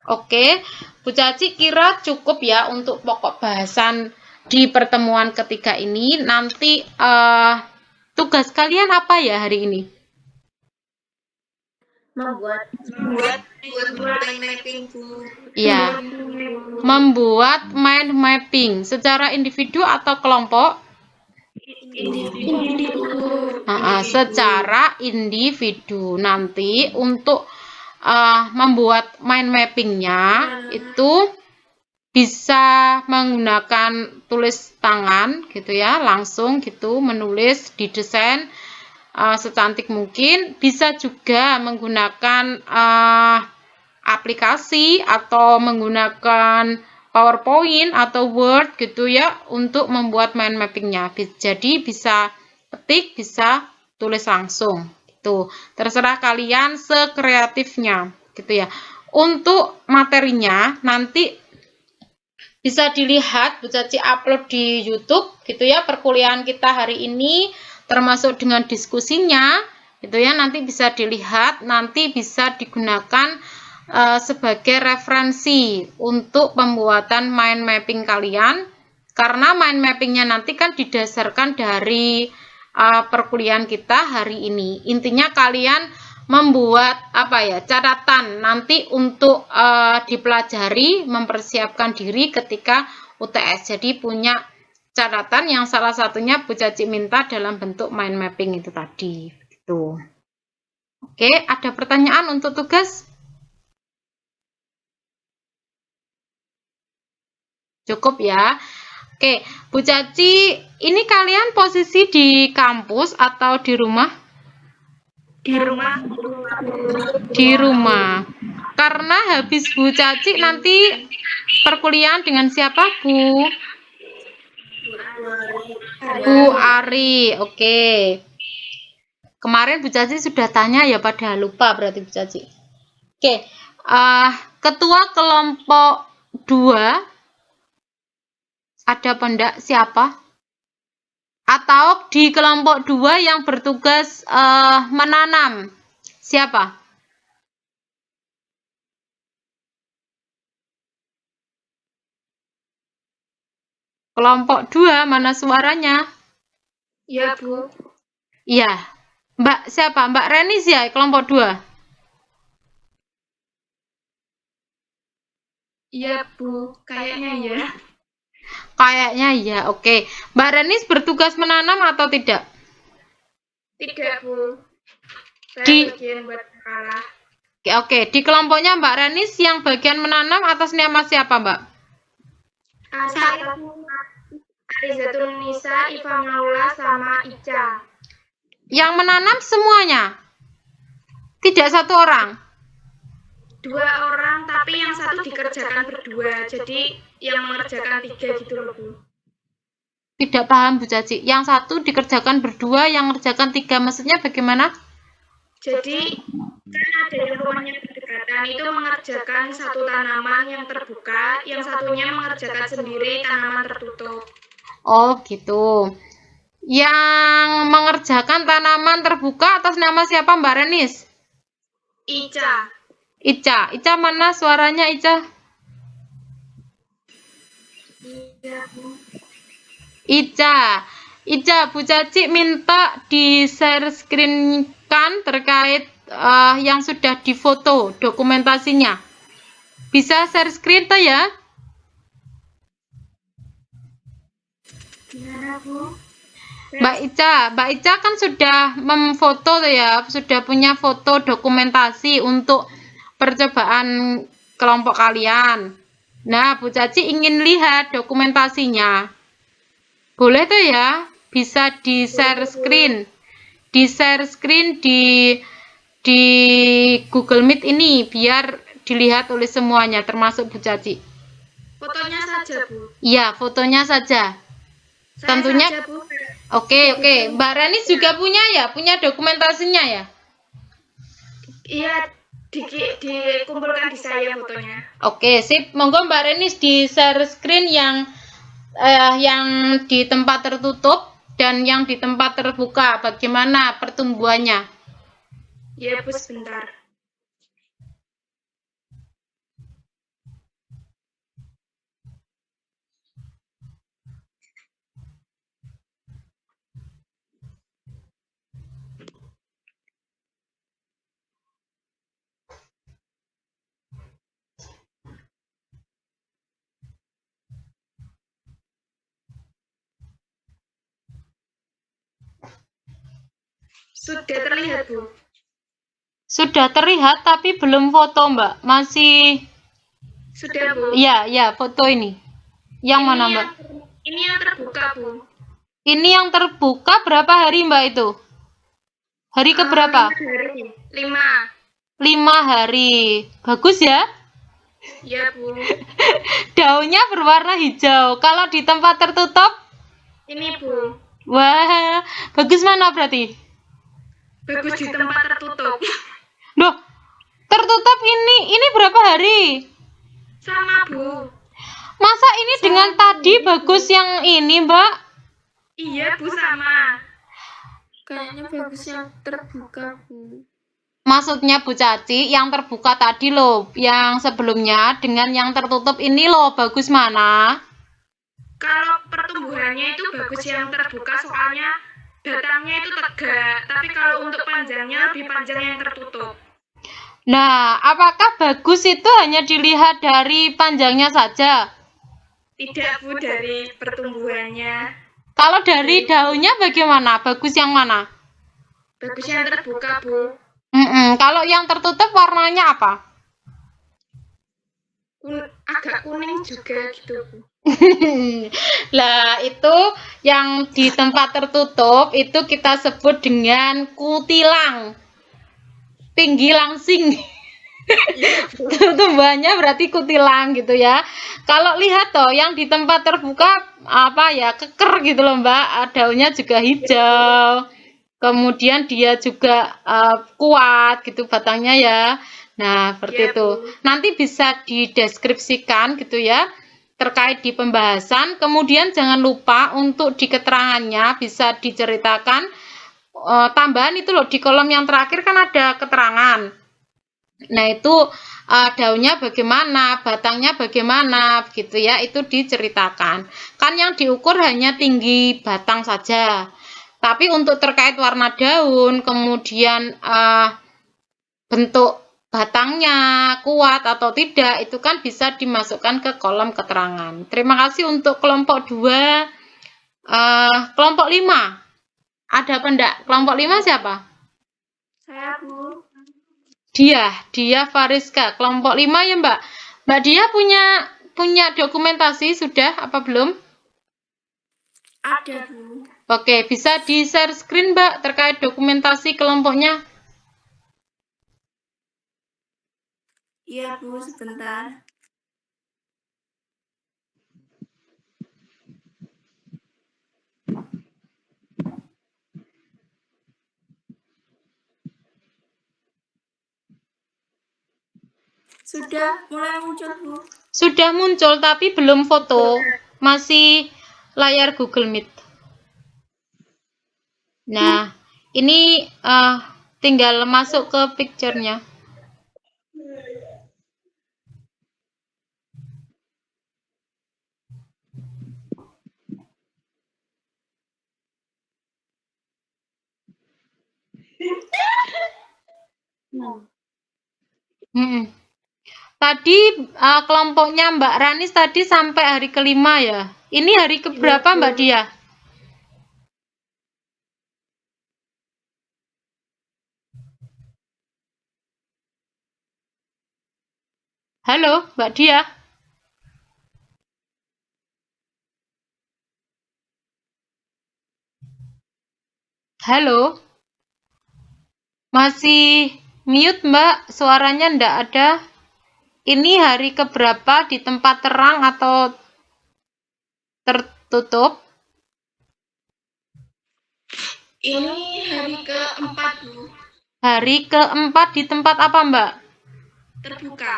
Oke, Bu Caci kira cukup ya untuk pokok bahasan di pertemuan ketiga ini. Nanti tugas kalian apa ya hari ini? Membuat mind mapping, Bu. Ya, membuat mind mapping secara individu atau kelompok? Secara individu. Nanti untuk membuat mind mappingnya itu bisa menggunakan tulis tangan gitu ya, langsung gitu menulis, didesain secantik mungkin. Bisa juga menggunakan aplikasi atau menggunakan PowerPoint atau Word gitu ya untuk membuat mind mappingnya. Jadi bisa ketik, bisa tulis langsung gitu. Terserah kalian sekreatifnya gitu ya. Untuk materinya nanti bisa dilihat Bu Caci upload di YouTube gitu ya, perkuliahan kita hari ini termasuk dengan diskusinya gitu ya, nanti bisa dilihat, nanti bisa digunakan sebagai referensi untuk pembuatan mind mapping kalian, karena mind mappingnya nanti kan didasarkan dari perkuliahan kita hari ini. Intinya kalian membuat catatan nanti untuk dipelajari, mempersiapkan diri ketika UTS. Jadi punya catatan yang salah satunya Bu Caci minta dalam bentuk mind mapping itu tadi. Gitu. Oke, ada pertanyaan untuk tugas? Cukup ya. Oke, Bu Caci, ini kalian posisi di kampus atau di rumah? Di rumah. Di rumah. Karena habis Bu Caci nanti perkuliahan dengan siapa, Bu? Bu Ari. Oke. Kemarin Bu Caci sudah tanya ya, pada lupa berarti Bu Caci. Oke. Ketua kelompok 2 ada pendak siapa? Atau di kelompok 2 yang bertugas menanam siapa? Kelompok 2 mana suaranya? Ya, Bu. Iya. Mbak siapa? Mbak Renis ya, kelompok 2? Iya, Bu. Kayaknya ya. Kayaknya ya, oke. Mbak Renis bertugas menanam atau tidak? Tidak, Bu. Saya Di- bagian buat kalah. Oke, di kelompoknya Mbak Renis yang bagian menanam atas nama siapa, Mbak? Saya Arizatul Nisa, Iva Maula, sama Ica. Yang menanam semuanya? Tidak satu orang? 2 orang, tapi yang satu dikerjakan berdua. Jadi yang mengerjakan 3 gitu loh, Bu. Tidak paham Bu Caci. Yang satu dikerjakan berdua, yang mengerjakan 3, maksudnya bagaimana? Jadi kan ada yang rumahnya berdekatan. kalian itu mengerjakan satu tanaman yang terbuka, yang satunya mengerjakan sendiri tanaman tertutup. Oh, gitu. Yang mengerjakan tanaman terbuka atas nama siapa, Mbak Renis? Ica. Ica. Ica mana suaranya, Ica? Iya, Bu. Ica. Ica, Bu Caci minta di-share screen-kan terkait yang sudah difoto dokumentasinya. Bisa share screen tuh ya? Gimana, Bu? Mbak Ica kan sudah memfoto tuh ya, sudah punya foto dokumentasi untuk percobaan kelompok kalian. Nah, Bu Caci ingin lihat dokumentasinya. Boleh tuh ya, bisa di-share screen. Di-share screen di Google Meet ini biar dilihat oleh semuanya termasuk Bu Caci. Fotonya saja, Bu. Iya, fotonya saja. Saya Tentunya saja, Bu. Oke. Mbak Ranis juga punya ya? Punya dokumentasinya ya? Iya, dikumpulkan di saya fotonya. Oke, sip. Monggo Mbak Ranis di-share screen yang di tempat tertutup dan yang di tempat terbuka. Bagaimana pertumbuhannya? Ya, Bu, sebentar. Sudah terlihat, Bu. Sudah terlihat tapi belum foto, Mbak. Masih Sudah, Bu. ya, foto ini. Yang mana, Mbak? Ini yang terbuka, Bu. Ini yang terbuka berapa hari, Mbak itu? Hari keberapa? 5. 5 hari. Bagus ya? Ya, Bu. Daunnya berwarna hijau. Kalau di tempat tertutup? Ini, Bu. Wah, bagus mana berarti? Bagus di tempat tertutup. Loh, tertutup ini berapa hari? Sama, Bu. Masa ini dengan tadi bagus yang ini, Mbak? Iya, Bu, sama. Kayaknya bagus yang terbuka, Bu. Maksudnya Bu Caci, yang terbuka tadi loh, yang sebelumnya dengan yang tertutup ini loh, bagus mana? Kalau pertumbuhannya itu bagus yang terbuka, soalnya batangnya itu tegak. Tapi kalau untuk panjangnya lebih panjang yang tertutup. Nah, apakah bagus itu hanya dilihat dari panjangnya saja? Tidak, Bu, dari pertumbuhannya. Kalau dari daunnya bagaimana? Bagus yang mana? Bagus yang terbuka, Bu. Kalau yang tertutup warnanya apa? Agak kuning juga gitu, Bu. Lah, itu yang di tempat tertutup itu kita sebut dengan kutilang. Tinggi langsing. Tumbuhannya berarti kutilang gitu ya. Kalau lihat toh yang di tempat terbuka apa ya, keker gitu loh, Mbak. Daunnya juga hijau. Kemudian dia juga kuat gitu batangnya ya. Nah, seperti itu. Nanti bisa dideskripsikan gitu ya terkait di pembahasan. Kemudian jangan lupa untuk di keterangannya bisa diceritakan tambahan itu loh, di kolom yang terakhir kan ada keterangan. Nah, itu daunnya bagaimana, batangnya bagaimana gitu ya, itu diceritakan. Kan yang diukur hanya tinggi batang saja. Tapi untuk terkait warna daun, kemudian bentuk batangnya kuat atau tidak, itu kan bisa dimasukkan ke kolom keterangan. Terima kasih untuk kelompok 2. Kelompok 5. Ada apa enggak? Kelompok 5 siapa? Saya, Bu. Dia Fariska. Kelompok 5 ya, Mbak. Mbak Dia punya dokumentasi sudah apa belum? Ada, Bu. Oke, bisa di-share screen, Mbak, terkait dokumentasi kelompoknya. Iya, Bu, sebentar. Sudah mulai muncul, Bu. Sudah muncul tapi belum foto. Masih layar Google Meet. Nah, ini tinggal masuk ke picture-nya. Tadi kelompoknya Mbak Ranis tadi sampai hari kelima ya. Ini hari keberapa Mbak Dia? Halo Mbak Dia. Halo. Masih mute Mbak, suaranya ndak ada. Ini hari keberapa, di tempat terang atau tertutup? Ini hari keempat, Bu. Hari keempat di tempat apa Mbak? Terbuka.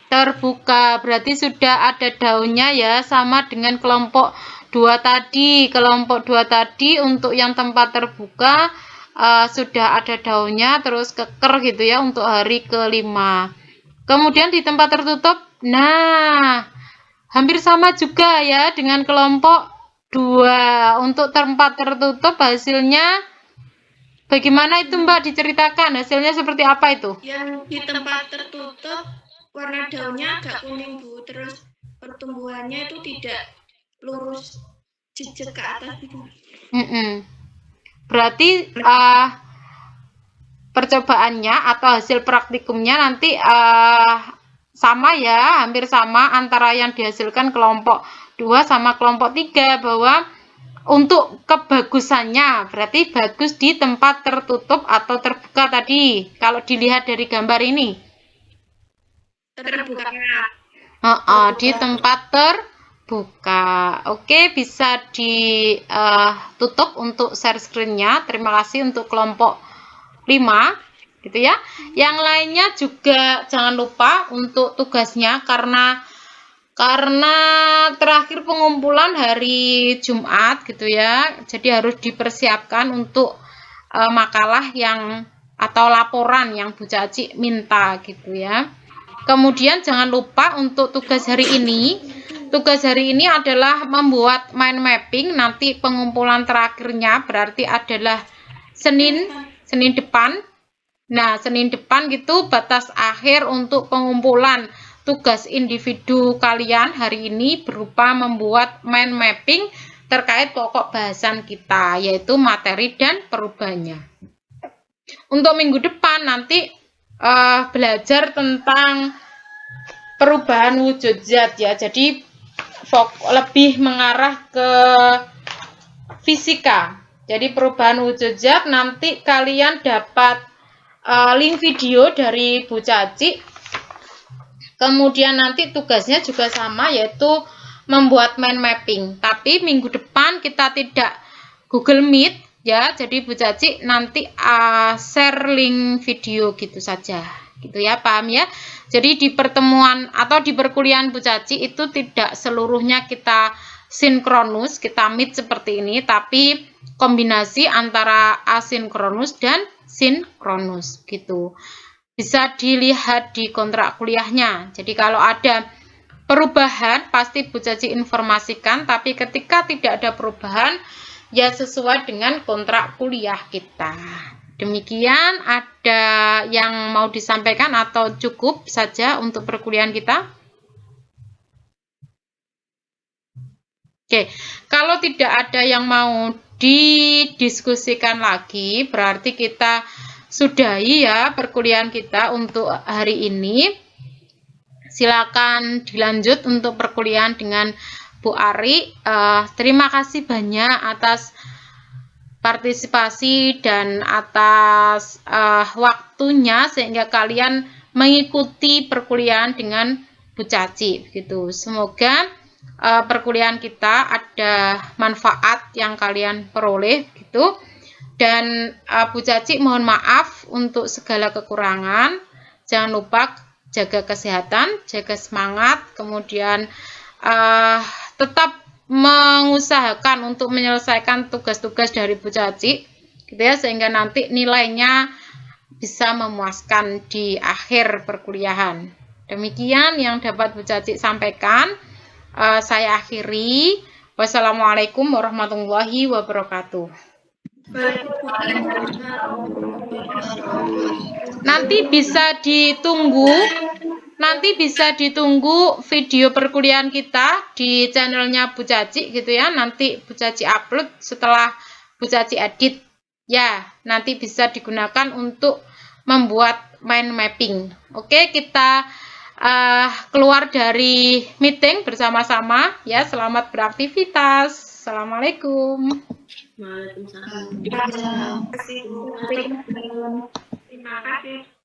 Terbuka, berarti sudah ada daunnya ya, sama dengan kelompok 2 tadi. Kelompok 2 tadi untuk yang tempat terbuka sudah ada daunnya, terus keker gitu ya untuk hari kelima. Kemudian di tempat tertutup, nah hampir sama juga ya dengan kelompok 2. Untuk tempat tertutup hasilnya bagaimana itu Mbak, diceritakan hasilnya seperti apa itu? Yang di tempat tertutup warna daunnya agak kuning, Bu. Terus pertumbuhannya itu tidak lurus jejak ke atas gitu. Berarti percobaannya atau hasil praktikumnya nanti sama ya, hampir sama antara yang dihasilkan kelompok 2 sama kelompok 3, bahwa untuk kebagusannya berarti bagus di tempat tertutup atau terbuka tadi. Kalau dilihat dari gambar ini. Terbuka. Di tempat terbuka. Oke, bisa ditutup untuk share screen-nya. Terima kasih untuk kelompok 5 gitu ya. Yang lainnya juga jangan lupa untuk tugasnya, karena terakhir pengumpulan hari Jumat gitu ya. Jadi harus dipersiapkan untuk makalah yang atau laporan yang Bu Caci minta gitu ya. Kemudian jangan lupa untuk tugas hari ini. Tugas hari ini adalah membuat mind mapping. Nanti pengumpulan terakhirnya berarti adalah Senin depan. Nah, Senin depan gitu batas akhir untuk pengumpulan tugas individu kalian hari ini berupa membuat mind mapping terkait pokok bahasan kita, yaitu materi dan perubahannya. Untuk minggu depan nanti belajar tentang perubahan wujud zat ya. Jadi lebih mengarah ke fisika. Jadi perubahan wujud zat nanti kalian dapat link video dari Bu Caci. Kemudian nanti tugasnya juga sama, yaitu membuat mind mapping. Tapi minggu depan kita tidak Google Meet ya. Jadi Bu Caci nanti share link video gitu saja. Gitu ya, paham ya? Jadi di pertemuan atau di perkuliahan Bu Caci itu tidak seluruhnya kita sinkronus, kita meet seperti ini, tapi kombinasi antara asinkronus dan sinkronus gitu. Bisa dilihat di kontrak kuliahnya. Jadi kalau ada perubahan pasti Bu Caci informasikan, tapi ketika tidak ada perubahan ya sesuai dengan kontrak kuliah kita. Demikian, ada yang mau disampaikan atau cukup saja untuk perkuliahan kita? Oke, kalau tidak ada yang mau didiskusikan lagi, berarti kita sudahi ya perkuliahan kita untuk hari ini. Silakan dilanjut untuk perkuliahan dengan Bu Ari. Terima kasih banyak atas partisipasi dan atas waktunya sehingga kalian mengikuti perkuliahan dengan Bu Caci gitu. Semoga perkuliahan kita ada manfaat yang kalian peroleh gitu. Dan Bu Caci mohon maaf untuk segala kekurangan. Jangan lupa jaga kesehatan, jaga semangat, kemudian tetap mengusahakan untuk menyelesaikan tugas-tugas dari Bu Caci, gitu ya, sehingga nanti nilainya bisa memuaskan di akhir perkuliahan. Demikian yang dapat Bu Caci sampaikan. Saya akhiri. Wassalamualaikum warahmatullahi wabarakatuh. Nanti bisa ditunggu video perkuliahan kita di channelnya Bu Caci, gitu ya. Nanti Bu Caci upload setelah Bu Caci edit. Ya, nanti bisa digunakan untuk membuat mind mapping. Oke, kita keluar dari meeting bersama-sama ya. Selamat beraktivitas. Assalamualaikum. Waalaikumsalam. Terima kasih.